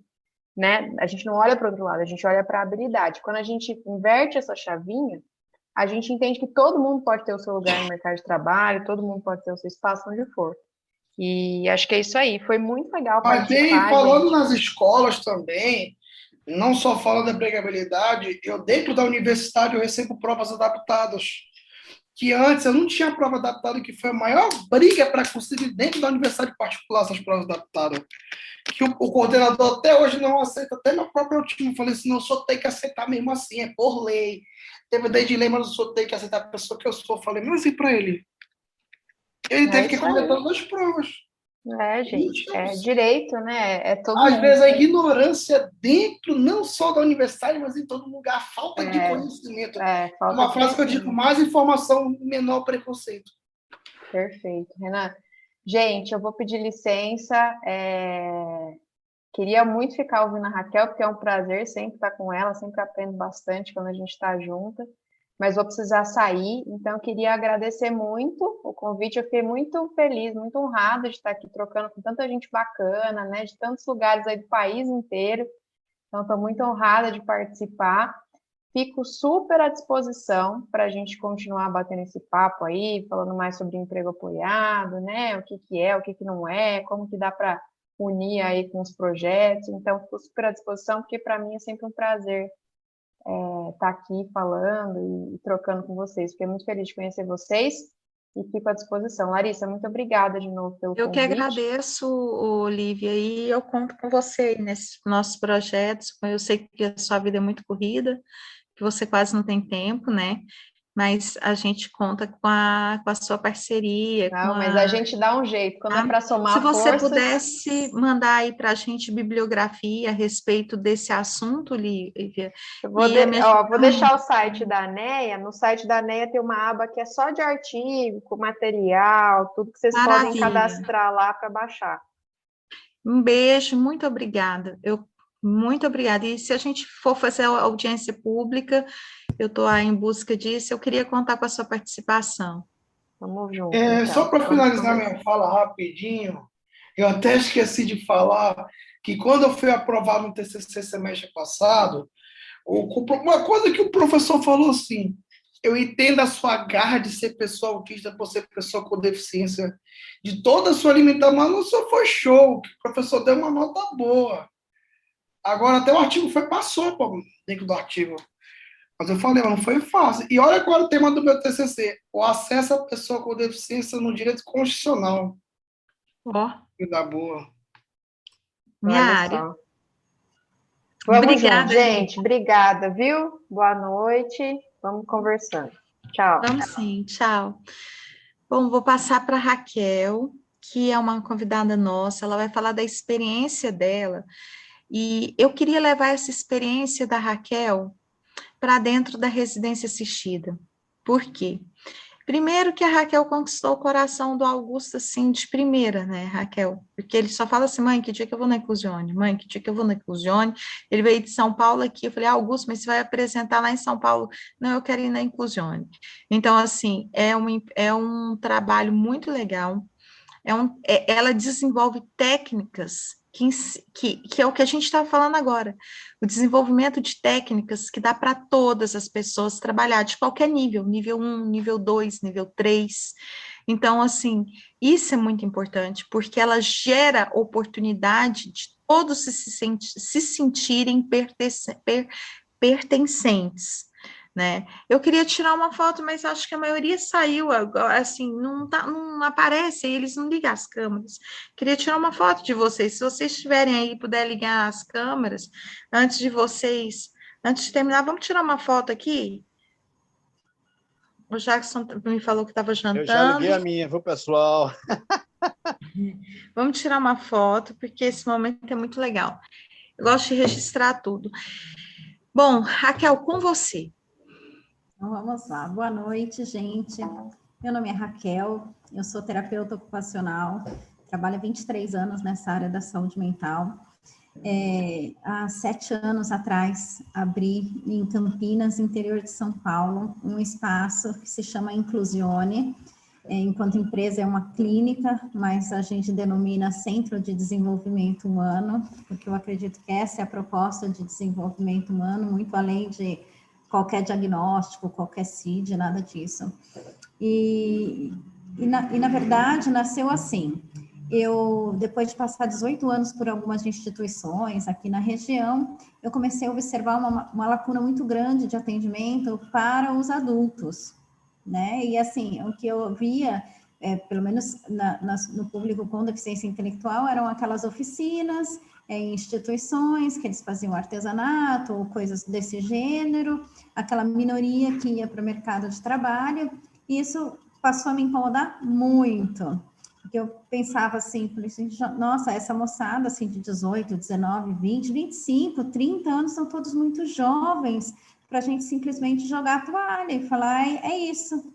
né? A gente não olha para o outro lado, a gente olha para a habilidade. Quando a gente inverte essa chavinha, a gente entende que todo mundo pode ter o seu lugar no mercado de trabalho, todo mundo pode ter o seu espaço onde for. E acho que é isso aí. Foi muito legal Mas tem, participar, falando gente. nas escolas também, não só falando da empregabilidade, eu dentro da universidade eu recebo provas adaptadas. Que antes eu não tinha prova adaptada, que foi a maior briga para conseguir dentro da universidade particular essas provas adaptadas. Que o coordenador até hoje não aceita, até meu próprio time. Eu falei assim, não, o senhor tem que aceitar mesmo assim, é por lei. Teve daí dilema, o senhor tem que aceitar a pessoa que eu sou. Eu falei, mas e para ele? Ele É teve que isso aí. completar as provas. É, gente, é direito, né? É todo Às mundo. vezes a ignorância dentro, não só da universidade, mas em todo lugar, a falta de conhecimento. Falta Uma de frase que eu digo, conhecimento. mais informação, menor preconceito. Perfeito, Renan. Gente, eu vou pedir licença. Queria muito ficar ouvindo a Raquel, porque é um prazer sempre estar com ela, sempre aprendo bastante quando a gente está junta, mas vou precisar sair, então eu queria agradecer muito o convite, eu fiquei muito feliz, muito honrada de estar aqui trocando com tanta gente bacana, né, de tantos lugares aí do país inteiro, então estou muito honrada de participar, fico super à disposição para a gente continuar batendo esse papo aí, falando mais sobre emprego apoiado, né, o que é, o que não é, como que dá para unir aí com os projetos, então fico super à disposição, porque para mim é sempre um prazer estar aqui falando e trocando com vocês. Fiquei muito feliz de conhecer vocês e fico à disposição. Larissa, muito obrigada de novo pelo Eu que convite. agradeço, Olivia, e eu conto com você nesses nossos projetos. Eu sei que a sua vida é muito corrida, que você quase não tem tempo, né? Mas a gente conta com a sua parceria. Não, mas a gente dá um jeito, quando é para Se somar você forças... pudesse mandar aí para a gente bibliografia a respeito desse assunto, Lívia. Vou deixar o site da ANEA. No site da ANEA tem uma aba que é só de artigo, com material, tudo que vocês podem cadastrar lá para baixar. Um beijo, muito obrigada. Muito obrigada. E se a gente for fazer a audiência pública, eu estou aí em busca disso, eu queria contar com a sua participação. Vamos junto. Só para finalizar minha fala rapidinho, eu até esqueci de falar que quando eu fui aprovado no TCC semestre passado, uma coisa que o professor falou assim, eu entendo a sua garra de ser pessoa autista por ser pessoa com deficiência, de toda a sua limitação, mas não só foi show, que o professor deu uma nota boa. Agora até o artigo passou dentro do artigo. Mas eu falei, não foi fácil. E olha qual é o tema do meu TCC, o acesso à pessoa com deficiência no direito constitucional. Que dá boa. Minha área. Obrigada, gente. Obrigada, viu? Boa noite. Vamos conversando. Tchau. Vamos sim, tchau. Bom, vou passar para a Raquel, que é uma convidada nossa, ela vai falar da experiência dela. E eu queria levar essa experiência da Raquel para dentro da residência assistida. Por quê? Primeiro que a Raquel conquistou o coração do Augusto, assim, de primeira, né, Raquel? Porque ele só fala assim, mãe, que dia que eu vou na inclusione? Mãe, que dia que eu vou na inclusione? Ele veio de São Paulo aqui, eu falei, Augusto, mas você vai apresentar lá em São Paulo? Não, eu quero ir na inclusione. Então, assim, é um trabalho muito legal, ela desenvolve técnicas que é o que a gente está falando agora, o desenvolvimento de técnicas que dá para todas as pessoas trabalhar de qualquer nível, nível 1, nível 2, nível 3. Então, assim, isso é muito importante, porque ela gera oportunidade de todos se sentirem pertencentes. Né? Eu queria tirar uma foto, mas acho que a maioria saiu, assim, não aparece, eles não ligam as câmeras. Queria tirar uma foto de vocês, se vocês estiverem aí, puder ligar as câmeras, antes de terminar, vamos tirar uma foto aqui? O Jackson me falou que estava jantando. Eu já liguei a minha, viu, pessoal? Vamos tirar uma foto, porque esse momento é muito legal. Eu gosto de registrar tudo. Bom, Raquel, com você. Então, vamos lá. Boa noite, gente. Meu nome é Raquel, eu sou terapeuta ocupacional, trabalho há 23 anos nessa área da saúde mental. Há 7 anos atrás, abri em Campinas, interior de São Paulo, um espaço que se chama Inclusione. Enquanto empresa é uma clínica, mas a gente denomina Centro de Desenvolvimento Humano, porque eu acredito que essa é a proposta de desenvolvimento humano, muito além de qualquer diagnóstico, qualquer CID, nada disso. E na verdade, nasceu assim. Eu, depois de passar 18 anos por algumas instituições aqui na região, eu comecei a observar uma lacuna muito grande de atendimento para os adultos, né? E assim, o que eu via, pelo menos no público com deficiência intelectual, eram aquelas oficinas, em instituições que eles faziam artesanato ou coisas desse gênero, aquela minoria que ia para o mercado de trabalho, e isso passou a me incomodar muito, porque eu pensava assim, nossa, essa moçada assim de 18, 19, 20, 25, 30 anos, são todos muito jovens, para a gente simplesmente jogar a toalha e falar, é isso,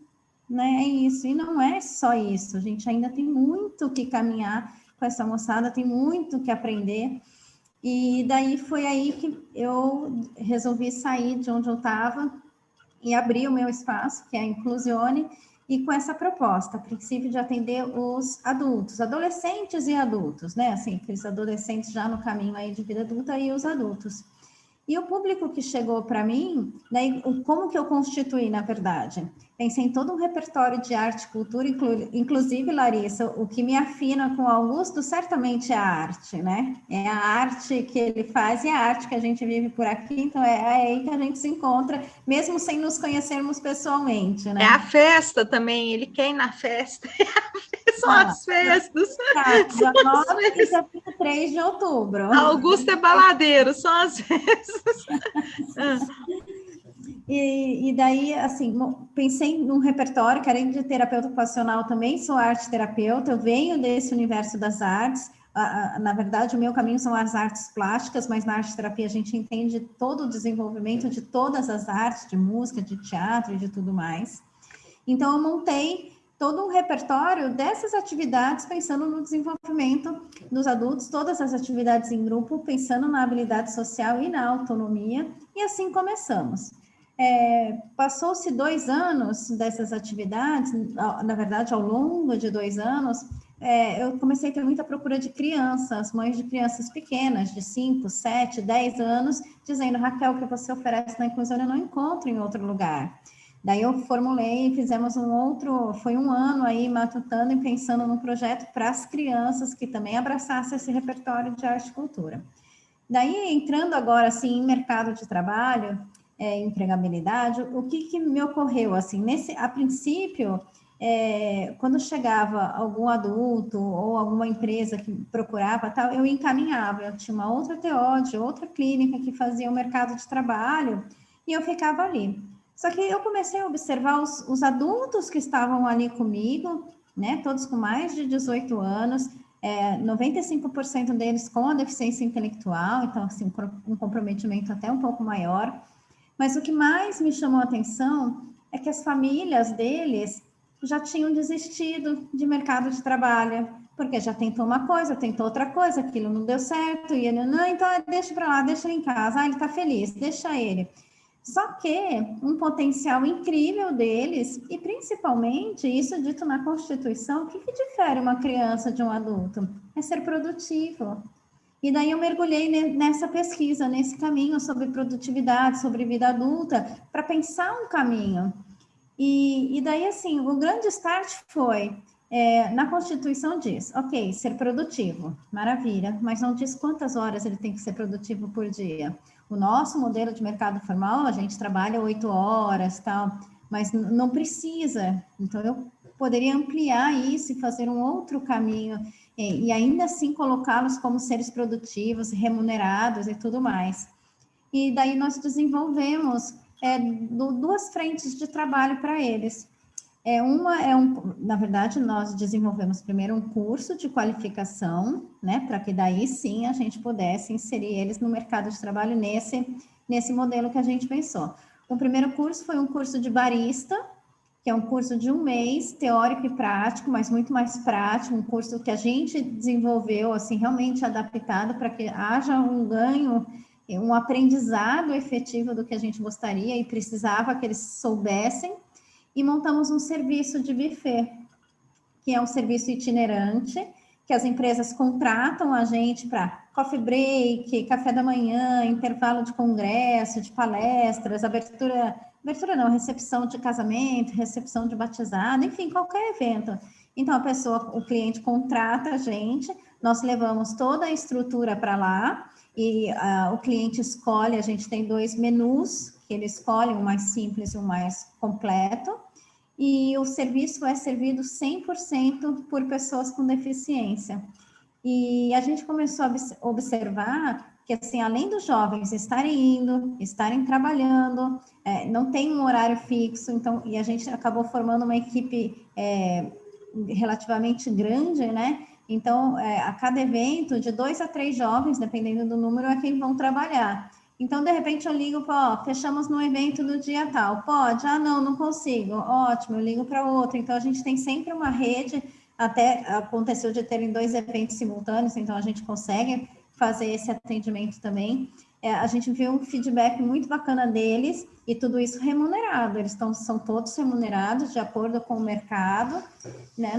né, é isso, e não é só isso, a gente ainda tem muito que caminhar com essa moçada, tem muito que aprender. E daí foi aí que eu resolvi sair de onde eu estava e abrir o meu espaço, que é a Inclusione, e com essa proposta, a princípio de atender os adultos, adolescentes e adultos, né? Assim, aqueles adolescentes já no caminho aí de vida adulta e os adultos. E o público que chegou para mim, né, como que eu constituí, na verdade? Pensei em todo um repertório de arte e cultura, inclusive, Larissa, o que me afina com o Augusto certamente é a arte, né? É a arte que ele faz e a arte que a gente vive por aqui, então é aí que a gente se encontra, mesmo sem nos conhecermos pessoalmente, né? É a festa também, ele quer ir na festa. São as festas. Tá, dia 9 e dia 3 de outubro. Augusto é baladeiro, são as festas. E daí, assim, pensei num repertório, que além de terapeuta ocupacional, também sou arte terapeuta, eu venho desse universo das artes, na verdade, o meu caminho são as artes plásticas, mas na arte terapia a gente entende todo o desenvolvimento de todas as artes, de música, de teatro e de tudo mais. Então, eu montei todo um repertório dessas atividades, pensando no desenvolvimento dos adultos, todas as atividades em grupo, pensando na habilidade social e na autonomia, e assim começamos. Passou-se 2 anos dessas atividades, na verdade, ao longo de 2 anos, eu comecei a ter muita procura de crianças, mães de crianças pequenas, de 5, 7, 10 anos, dizendo, Raquel, o que você oferece na Inclusione eu não encontro em outro lugar. Daí eu formulei, fizemos foi 1 ano aí matutando e pensando num projeto para as crianças que também abraçassem esse repertório de arte e cultura. Daí, entrando agora, assim, em mercado de trabalho, empregabilidade, o que me ocorreu, assim, a princípio, quando chegava algum adulto ou alguma empresa que procurava tal, eu encaminhava, eu tinha uma outra TO de outra clínica que fazia o mercado de trabalho e eu ficava ali. Só que eu comecei a observar os adultos que estavam ali comigo, né, todos com mais de 18 anos, 95% deles com a deficiência intelectual, então, assim, um comprometimento até um pouco maior. Mas o que mais me chamou a atenção é que as famílias deles já tinham desistido de mercado de trabalho, porque já tentou uma coisa, tentou outra coisa, aquilo não deu certo, e ele, não, então deixa para lá, deixa ele em casa, ele está feliz, deixa ele. Só que um potencial incrível deles, e principalmente, isso dito na Constituição, o que difere uma criança de um adulto? É ser produtivo. E daí eu mergulhei nessa pesquisa, nesse caminho sobre produtividade, sobre vida adulta, para pensar um caminho. E daí, assim, o grande start foi, na Constituição diz, ok, ser produtivo, maravilha, mas não diz quantas horas ele tem que ser produtivo por dia. O nosso modelo de mercado formal, a gente trabalha 8 horas, tal, mas não precisa. Então, eu poderia ampliar isso e fazer um outro caminho, e ainda assim colocá-los como seres produtivos, remunerados e tudo mais. E daí nós desenvolvemos duas frentes de trabalho para eles. Na verdade, nós desenvolvemos primeiro um curso de qualificação, né, para que daí sim a gente pudesse inserir eles no mercado de trabalho nesse modelo que a gente pensou. O primeiro curso foi um curso de barista, que é um curso de 1 mês, teórico e prático, mas muito mais prático, um curso que a gente desenvolveu, assim, realmente adaptado para que haja um ganho, um aprendizado efetivo do que a gente gostaria e precisava que eles soubessem. E montamos um serviço de buffet, que é um serviço itinerante, que as empresas contratam a gente para coffee break, café da manhã, intervalo de congresso, de palestras, recepção de casamento, recepção de batizado, enfim, qualquer evento. Então, o cliente contrata a gente, nós levamos toda a estrutura para lá, e o cliente escolhe, a gente tem 2 menus, que ele escolhe, um mais simples e um mais completo, e o serviço é servido 100% por pessoas com deficiência. E a gente começou a observar que, assim, além dos jovens estarem indo, estarem trabalhando, não tem um horário fixo, então, e a gente acabou formando uma equipe relativamente grande, né? Então, a cada evento, de 2 a 3 jovens, dependendo do número, é quem vão trabalhar. Então, de repente, eu ligo fechamos no evento do dia tal. Pode? Ah, não consigo. Ótimo, eu ligo para outro. Então, a gente tem sempre uma rede, até aconteceu de terem 2 eventos simultâneos, então a gente consegue fazer esse atendimento também. A gente viu um feedback muito bacana deles, e tudo isso remunerado. Eles são todos remunerados de acordo com o mercado, né?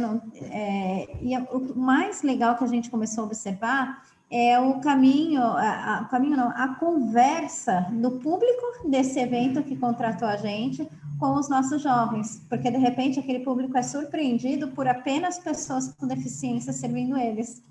O mais legal que a gente começou a observar é a conversa do público desse evento que contratou a gente com os nossos jovens, porque de repente aquele público é surpreendido por apenas pessoas com deficiência servindo eles.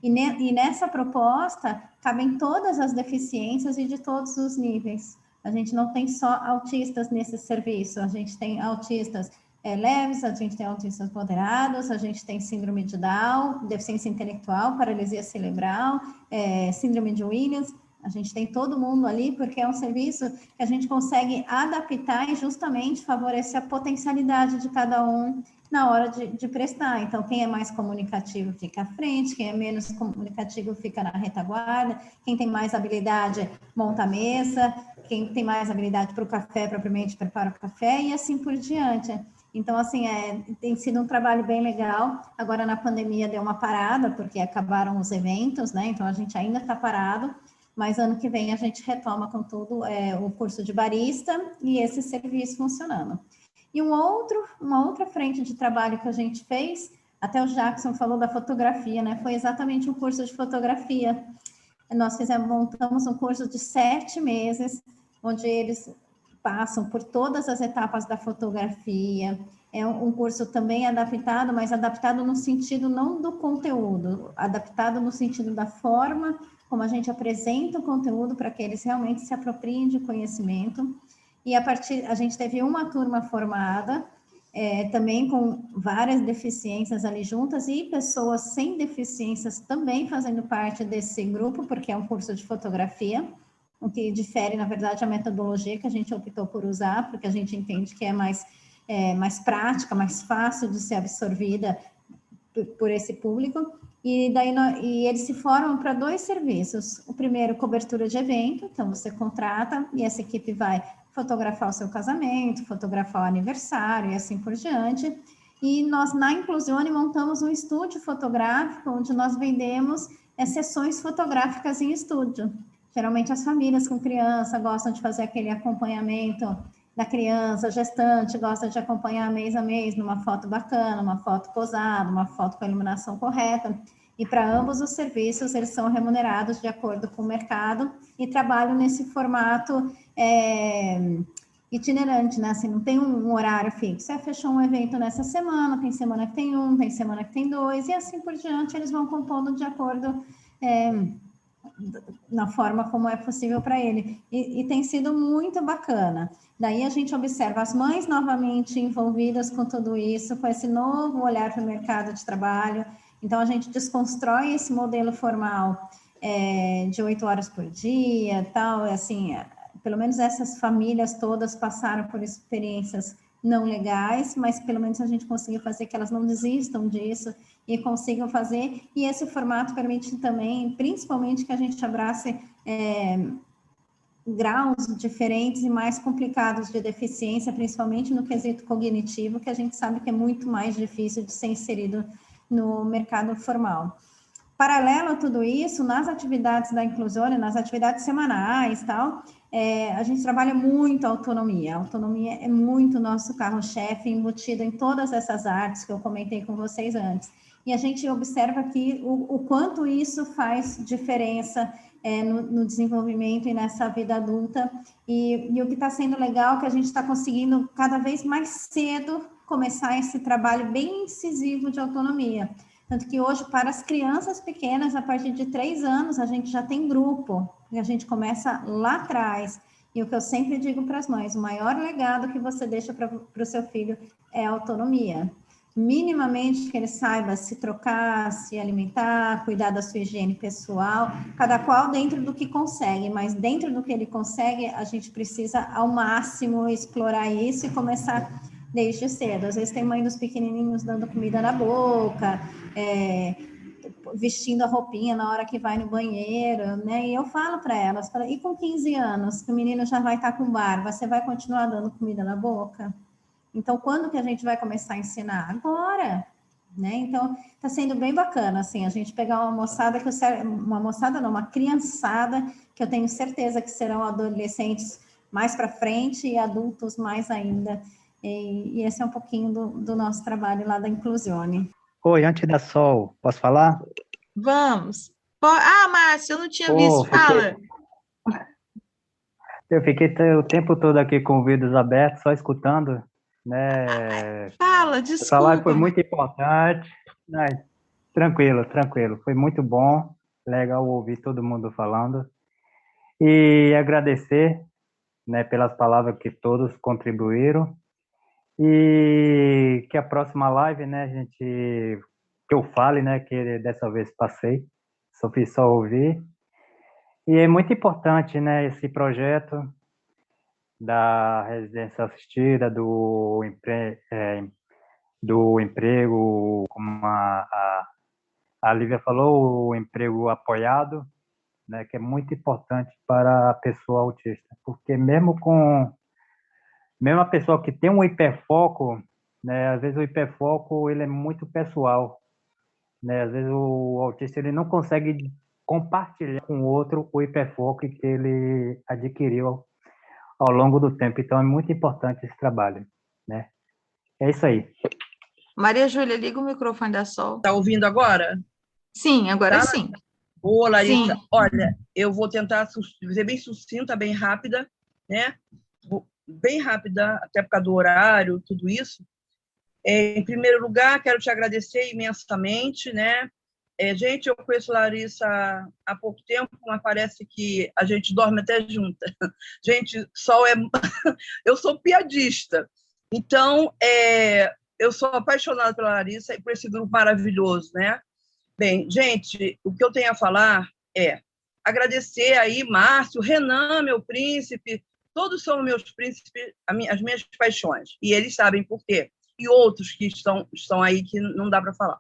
E nessa proposta cabem todas as deficiências e de todos os níveis. A gente não tem só autistas nesse serviço, a gente tem autistas leves, a gente tem autistas moderados, a gente tem síndrome de Down, deficiência intelectual, paralisia cerebral, síndrome de Williams. A gente tem todo mundo ali, porque é um serviço que a gente consegue adaptar e justamente favorecer a potencialidade de cada um na hora de prestar. Então, quem é mais comunicativo fica à frente, quem é menos comunicativo fica na retaguarda, quem tem mais habilidade monta a mesa, quem tem mais habilidade para o café, propriamente prepara o café, e assim por diante. Então, assim, tem sido um trabalho bem legal. Agora, na pandemia, deu uma parada, porque acabaram os eventos, né? Então, a gente ainda está parado, mas ano que vem a gente retoma com tudo o curso de barista e esse serviço funcionando. E uma outra frente de trabalho que a gente fez, até o Jackson falou da fotografia, né? Foi exatamente um curso de fotografia. Nós montamos um curso de 7 meses, onde eles passam por todas as etapas da fotografia. É um curso também adaptado, mas adaptado no sentido não do conteúdo, adaptado no sentido da forma como a gente apresenta o conteúdo para que eles realmente se apropriem de conhecimento. E a gente teve uma turma formada, também com várias deficiências ali juntas, e pessoas sem deficiências também fazendo parte desse grupo, porque é um curso de fotografia, o que difere, na verdade, a metodologia que a gente optou por usar, porque a gente entende que é mais prática, mais fácil de ser absorvida por esse público. E eles se formam para 2 serviços. O primeiro, cobertura de evento, então você contrata e essa equipe vai fotografar o seu casamento, fotografar o aniversário e assim por diante. E nós, na Inclusione, montamos um estúdio fotográfico, onde nós vendemos sessões fotográficas em estúdio. Geralmente as famílias com criança gostam de fazer aquele acompanhamento da criança, gestante, gosta de acompanhar mês a mês numa foto bacana, uma foto posada, uma foto com a iluminação correta. E para ambos os serviços, eles são remunerados de acordo com o mercado e trabalham nesse formato itinerante, né? Assim, não tem um horário fixo. Fechou um evento nessa semana, tem semana que tem 1, tem semana que tem 2, e assim por diante, eles vão compondo de acordo na forma como é possível para ele. E tem sido muito bacana. Daí a gente observa as mães novamente envolvidas com tudo isso, com esse novo olhar para o mercado de trabalho. Então, a gente desconstrói esse modelo formal de 8 horas por dia, tal, assim, pelo menos essas famílias todas passaram por experiências não legais, mas pelo menos a gente conseguiu fazer que elas não desistam disso e consigam fazer, e esse formato permite também, principalmente, que a gente abrace graus diferentes e mais complicados de deficiência, principalmente no quesito cognitivo, que a gente sabe que é muito mais difícil de ser inserido no mercado formal. Paralelo a tudo isso, nas atividades da inclusão, nas atividades semanais e tal, a gente trabalha muito a autonomia. A autonomia é muito nosso carro-chefe, embutido em todas essas artes que eu comentei com vocês antes. E a gente observa aqui o quanto isso faz diferença no desenvolvimento e nessa vida adulta. E o que está sendo legal é que a gente está conseguindo cada vez mais cedo começar esse trabalho bem incisivo de autonomia. Tanto que hoje, para as crianças pequenas, a partir de 3 anos, a gente já tem grupo, e a gente começa lá atrás. E o que eu sempre digo para as mães, o maior legado que você deixa para o seu filho é a autonomia. Minimamente que ele saiba se trocar, se alimentar, cuidar da sua higiene pessoal, cada qual dentro do que consegue, mas dentro do que ele consegue, a gente precisa ao máximo explorar isso e começar desde cedo. Às vezes tem mãe dos pequenininhos dando comida na boca, vestindo a roupinha na hora que vai no banheiro, né? E eu falo para elas, e com 15 anos, que o menino já vai estar com barba, você vai continuar dando comida na boca? Então, quando que a gente vai começar a ensinar? Agora, né? Então, está sendo bem bacana, assim, a gente pegar uma moçada, uma criançada, que eu tenho certeza que serão adolescentes mais para frente e adultos mais ainda. E esse é um pouquinho do nosso trabalho lá da Inclusione. Oi, antes da Sol, posso falar? Vamos. Márcia, eu não tinha visto. Fala. Eu fiquei o tempo todo aqui com os vídeos abertos, só escutando, né? Fala, desculpa. Essa live foi muito importante. Tranquilo. Foi muito bom. Legal ouvir todo mundo falando. E agradecer, né, pelas palavras que todos contribuíram. E que a próxima live, né, que eu fale, né, que dessa vez passei, só fiz só ouvir. E é muito importante, né, esse projeto da residência assistida, do emprego, como a Lívia falou, o emprego apoiado, né, que é muito importante para a pessoa autista, porque mesmo a pessoa que tem um hiperfoco, né, às vezes o hiperfoco ele é muito pessoal, né, às vezes o autista ele não consegue compartilhar com o outro o hiperfoco que ele adquiriu ao longo do tempo. Então é muito importante esse trabalho, né? É isso aí. Maria Júlia, liga o microfone da Sol. Tá ouvindo agora? Sim, agora sim. Boa, Larissa. Sim. Olha, eu vou tentar ser bem sucinta, bem rápida, né? Bem rápida, até por causa do horário, tudo isso. Em primeiro lugar, quero te agradecer imensamente, né? Gente, eu conheço a Larissa há pouco tempo, mas parece que a gente dorme até junta. Gente, Sol eu sou piadista. Então, eu sou apaixonada pela Larissa e por esse grupo maravilhoso, né? Bem, gente, o que eu tenho a falar é agradecer aí, Márcio, Renan, meu príncipe, todos são meus príncipes, as minhas paixões, e eles sabem por quê. E outros que estão aí que não dá para falar.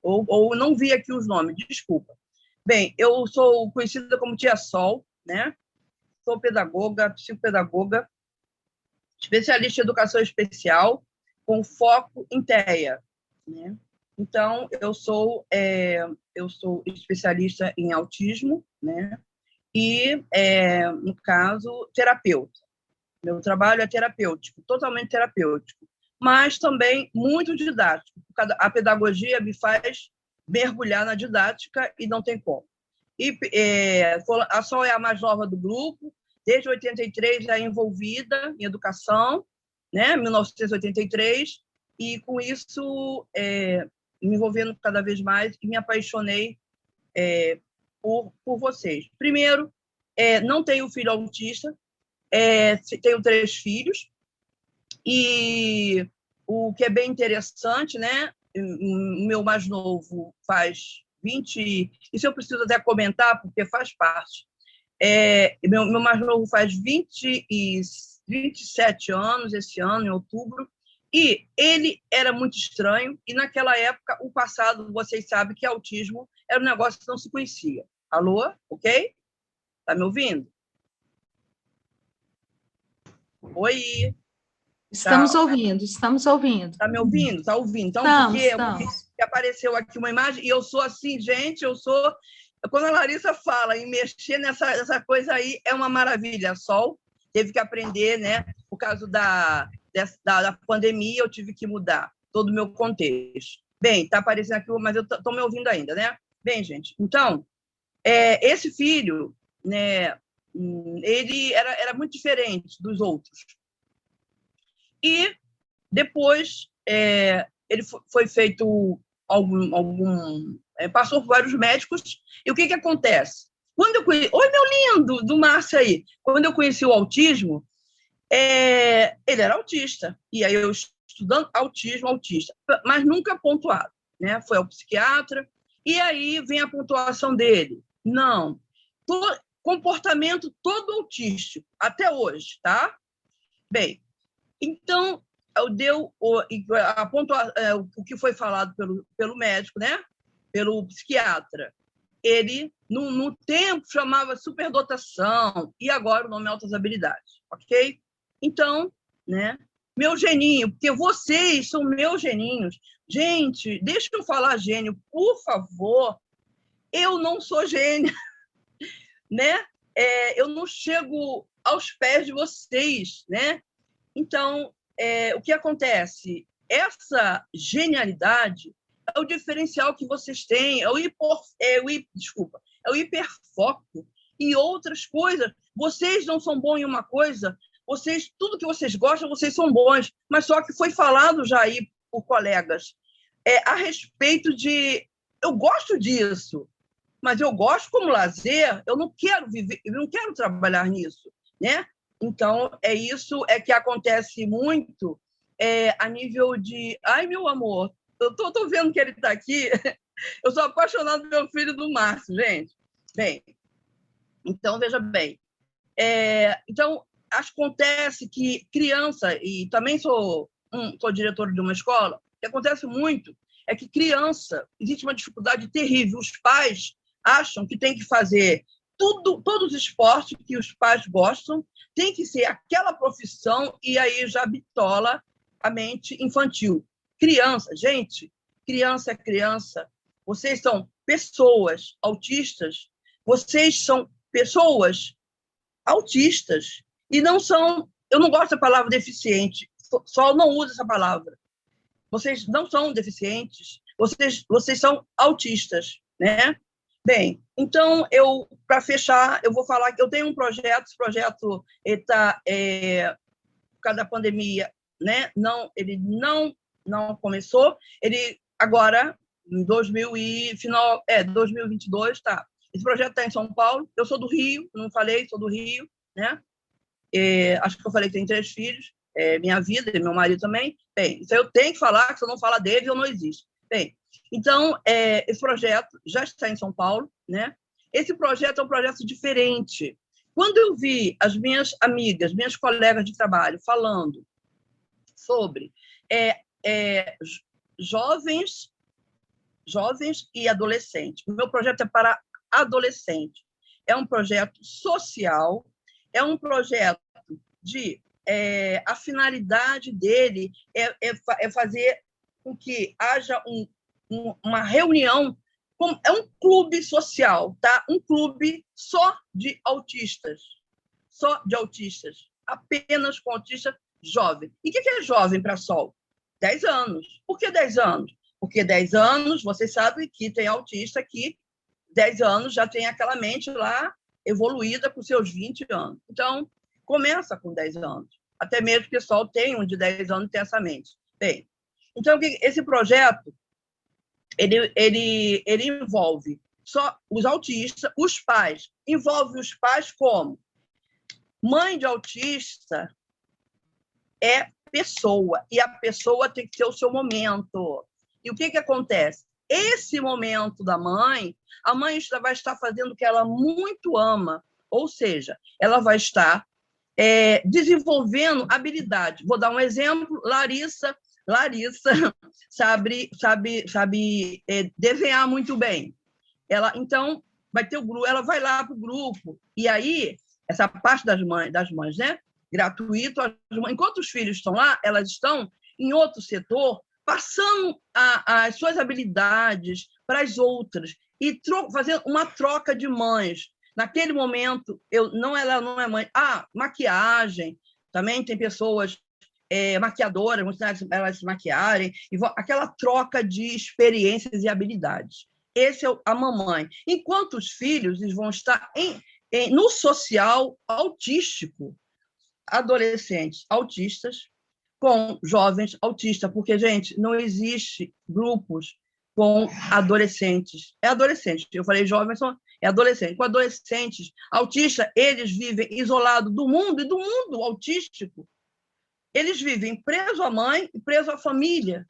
Ou não vi aqui os nomes, desculpa. Bem, eu sou conhecida como Tia Sol, né? Sou pedagoga, psicopedagoga, especialista em educação especial, com foco em TEA, né? Então, eu sou especialista em autismo, né? E, no caso, terapeuta. Meu trabalho é terapêutico, totalmente terapêutico, mas também muito didático. A pedagogia me faz mergulhar na didática e não tem como. E a Sol é a mais nova do grupo, desde 83 já envolvida em educação, né? 1983, e com isso me envolvendo cada vez mais e me apaixonei por vocês. Primeiro, não tenho filho autista, tenho 3 filhos, e o que é bem interessante, né? O meu mais novo faz 20... Isso eu preciso até comentar, porque faz parte. Meu mais novo faz 27 anos esse ano, em outubro, e ele era muito estranho, e naquela época, o passado, vocês sabem que autismo era um negócio que não se conhecia. Alô? Ok? Tá me ouvindo? Oi? Estamos ouvindo, estamos ouvindo. Tá me ouvindo? Tá ouvindo? Então, porque apareceu aqui uma imagem, e eu sou assim, gente, quando a Larissa fala em mexer nessa coisa aí, é uma maravilha. Sol teve que aprender, né? Por causa da pandemia, eu tive que mudar todo o meu contexto. Bem, tá aparecendo aqui, mas eu tô me ouvindo ainda, né? Bem, gente, então, esse filho, né, ele era muito diferente dos outros. E depois ele foi feito passou por vários médicos, e o que acontece? Quando eu conheci... Oi, meu lindo, do Márcio aí. Quando eu conheci o autismo, ele era autista, e aí eu estudando autista, mas nunca pontuado, né? Foi ao psiquiatra, e aí vem a pontuação dele. Não, comportamento todo autístico, até hoje, tá? Bem, então, o que foi falado pelo médico, né? Pelo psiquiatra. Ele, no tempo, chamava superdotação, e agora o nome é altas habilidades, ok? Então, né? Meu geninho, porque vocês são meus geninhos. Gente, deixa eu falar gênio, por favor. Eu não sou gênio, né? Eu não chego aos pés de vocês, né? Então, o que acontece? Essa genialidade é o diferencial que vocês têm, é o hiperfoco e outras coisas. Vocês não são bons em uma coisa, tudo que vocês gostam, vocês são bons, mas só que foi falado já aí por colegas a respeito de eu gosto disso, mas eu gosto como lazer, eu não quero viver, eu não quero trabalhar nisso, né? Então, isso que acontece muito a nível de... Ai, meu amor, eu tô vendo que ele está aqui. Eu sou apaixonada pelo meu filho do Márcio, gente. Bem, então, veja bem. Então, acontece que criança, e também sou diretora de uma escola, o que acontece muito é que criança, existe uma dificuldade terrível. Os pais acham que tem que fazer todos os esportes que os pais gostam, tem que ser aquela profissão, e aí já bitola a mente infantil. Criança, gente, criança é criança. Vocês são pessoas autistas, vocês são pessoas autistas, e não são... Eu não gosto da palavra deficiente, só não uso essa palavra. Vocês não são deficientes, vocês são autistas, né? Bem, então, para fechar, eu vou falar que eu tenho um projeto, esse projeto está, por causa da pandemia, né? Ele não começou, ele agora, em 2022, tá. Esse projeto está em São Paulo, eu sou do Rio, não falei, sou do Rio, né? Acho que eu falei que tem 3 filhos, minha vida, e meu marido também. Bem, isso eu tenho que falar, que se eu não falar dele, eu não existo. Bem, então, esse projeto já está em São Paulo, né? Esse projeto é um projeto diferente. Quando eu vi as minhas amigas, minhas colegas de trabalho falando sobre jovens e adolescentes, o meu projeto é para adolescente. É um projeto social, é um projeto de... a finalidade dele é fazer com que haja uma reunião, é um clube social, tá? Um clube só de autistas, apenas com autista jovem. E o que é jovem para Sol? 10 anos. Por que 10 anos? Porque 10 anos, vocês sabem que tem autista que 10 anos já tem aquela mente lá evoluída com seus 20 anos. Então, começa com 10 anos. Até mesmo que Sol tem um de 10 anos tem essa mente. Bem, então, esse projeto ele envolve só os autistas, os pais. Envolve os pais como? Mãe de autista é pessoa, e a pessoa tem que ter o seu momento. E o que acontece? Esse momento da mãe, a mãe vai estar fazendo o que ela muito ama, Ou seja, ela vai estar desenvolvendo habilidade. Vou dar um exemplo, Larissa sabe desenhar muito bem. Ela, então, vai ter o grupo, ela vai lá para o grupo, e aí, essa parte das mães, né? Gratuito, enquanto os filhos estão lá, elas estão em outro setor, passando as suas habilidades para as outras, e fazendo uma troca de mães. Naquele momento, ela não é mãe. Maquiagem, também tem pessoas maquiadoras, vão ensinar elas a se maquiarem, aquela troca de experiências e habilidades. Esse é a mamãe. Enquanto os filhos eles vão estar no social autístico, adolescentes autistas com jovens autistas, porque, gente, não existe grupos com adolescentes. É adolescente. Eu falei jovens, é adolescente. Com adolescentes autistas, eles vivem isolados do mundo e do mundo autístico. Eles vivem preso à mãe e preso à família.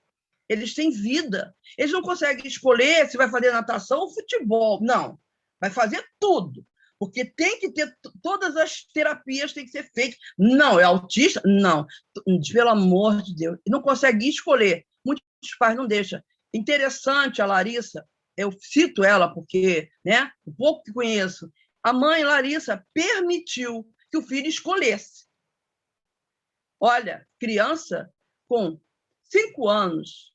Eles têm vida. Eles não conseguem escolher se vai fazer natação ou futebol. Não. Vai fazer tudo. Porque tem que ter todas as terapias têm que ser feitas. Não, é autista? Não. Pelo amor de Deus. Não consegue escolher. Muitos pais não deixam. Interessante a Larissa, eu cito ela porque, né, o pouco que conheço, a mãe Larissa permitiu que o filho escolhesse. Olha, criança com 5 anos,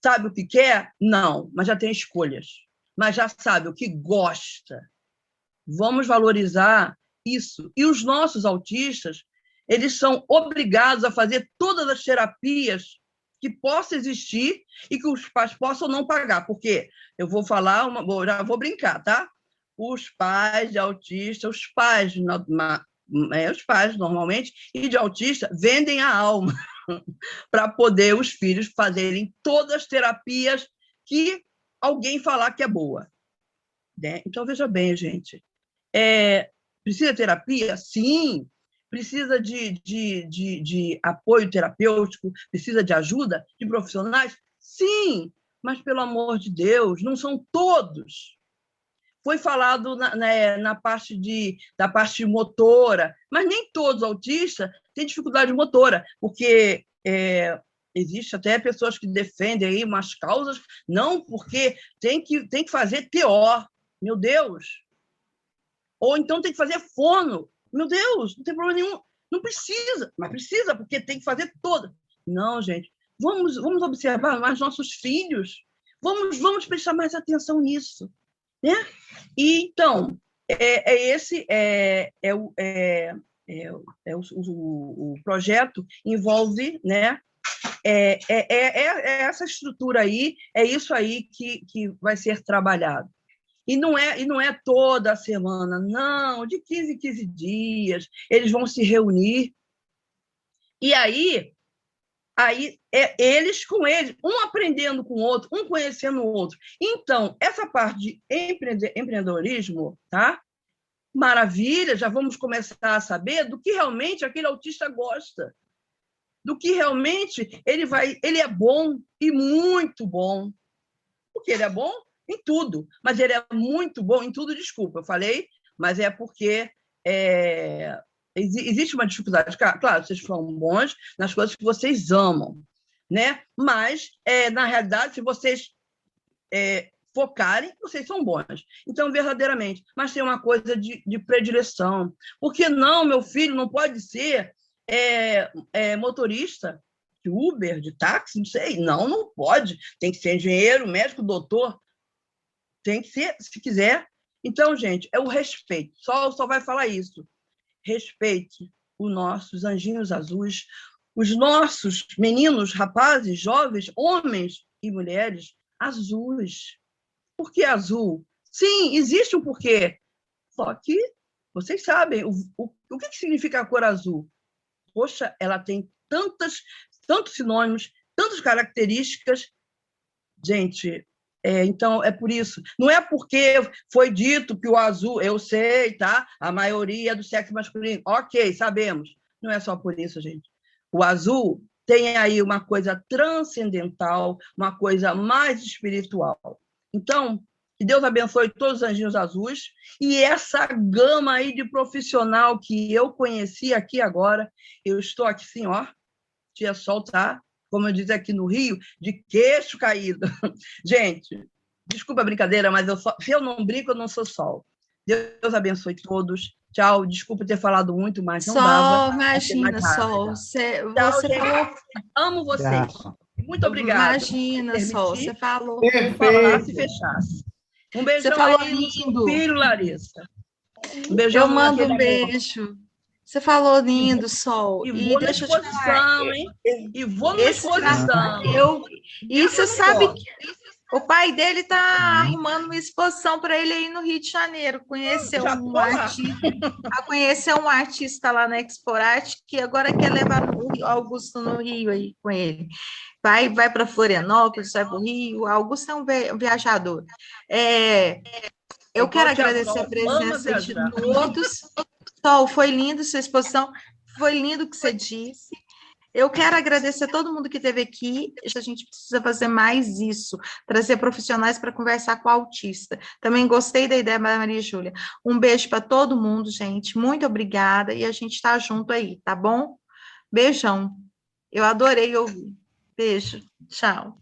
sabe o que quer? Não, mas já tem escolhas. Mas já sabe o que gosta. Vamos valorizar isso. E os nossos autistas, eles são obrigados a fazer todas as terapias que possam existir e que os pais possam não pagar. Porque eu vou falar, já vou brincar, tá? Os pais de autista, os pais normalmente, e de autista, vendem a alma para poder os filhos fazerem todas as terapias que alguém falar que é boa. Né? Então, veja bem, gente. Precisa de terapia? Sim. Precisa de apoio terapêutico? Precisa de ajuda de profissionais? Sim. Mas, pelo amor de Deus, não são todos. Foi falado na parte da parte motora, mas nem todos autistas têm dificuldade motora, porque existe até pessoas que defendem aí umas causas, não, porque tem que fazer TO, meu Deus. Ou então tem que fazer fono, meu Deus, não tem problema nenhum, não precisa, mas precisa, porque tem que fazer toda. Não, gente, vamos observar mais nossos filhos, vamos prestar mais atenção nisso. Né? E, então, o projeto envolve, né? Essa estrutura aí, é isso aí que vai ser trabalhado. E não é toda a semana, não, de 15 em 15 dias, eles vão se reunir. E aí eles com eles, um aprendendo com o outro, um conhecendo o outro. Então, essa parte de empreendedorismo, tá? Maravilha, já vamos começar a saber do que realmente aquele autista gosta, do que realmente ele é bom e muito bom. Porque ele é bom em tudo, mas ele é muito bom em tudo, desculpa, eu falei, mas é porque existe uma dificuldade. Claro, vocês são bons nas coisas que vocês amam, né? Mas, na realidade, se vocês focarem, vocês são bons. Então, verdadeiramente, mas tem uma coisa de predileção. Por que não, meu filho não pode ser motorista de Uber, de táxi? Não sei. Não pode. Tem que ser engenheiro, médico, doutor. Tem que ser, se quiser. Então, gente, é o respeito. Só vai falar isso. Respeite os nossos anjinhos azuis, os nossos meninos, rapazes, jovens, homens e mulheres azuis. Por que azul? Sim, existe um porquê. Só que vocês sabem o que significa a cor azul. Poxa, ela tem tantos sinônimos, tantas características. Gente, então é por isso. Não é porque foi dito que o azul, eu sei, tá? A maioria é do sexo masculino. Ok, sabemos. Não é só por isso, gente. O azul tem aí uma coisa transcendental, uma coisa mais espiritual. Então, Que Deus abençoe todos os anjinhos azuis. E essa gama aí de profissional que eu conheci aqui agora, eu estou aqui, sim, ó, tia Sol tá, como eu disse aqui no Rio, de queixo caído. Gente, desculpa a brincadeira, mas se eu não brinco, eu não sou Sol. Deus abençoe todos. Tchau, desculpa ter falado muito, mas não dava. Imagina, Sol, você falou... Amo vocês. Muito obrigada. Imagina, Sol, você falou. Falasse e fechasse. Um beijão você falou aí lindo. no filho, Larissa. Um beijão. Eu mando um beijo. Você falou lindo, Sol. E vou na exposição, hein? E vou na exposição. E você sabe que o pai dele está arrumando uma exposição para ele aí no Rio de Janeiro. Conhecer um artista lá na Expoarte, que agora quer levar o Augusto no Rio aí com ele. Vai para Florianópolis, vai para o Rio. Augusto é um viajador. Eu quero agradecer a presença de todos. Sol, foi lindo sua exposição, foi lindo o que você disse. Eu quero agradecer a todo mundo que esteve aqui. A gente precisa fazer mais isso, trazer profissionais para conversar com o autista. Também gostei da ideia da Maria Júlia. Um beijo para todo mundo, gente. Muito obrigada. E a gente está junto aí, tá bom? Beijão. Eu adorei ouvir. Beijo. Tchau.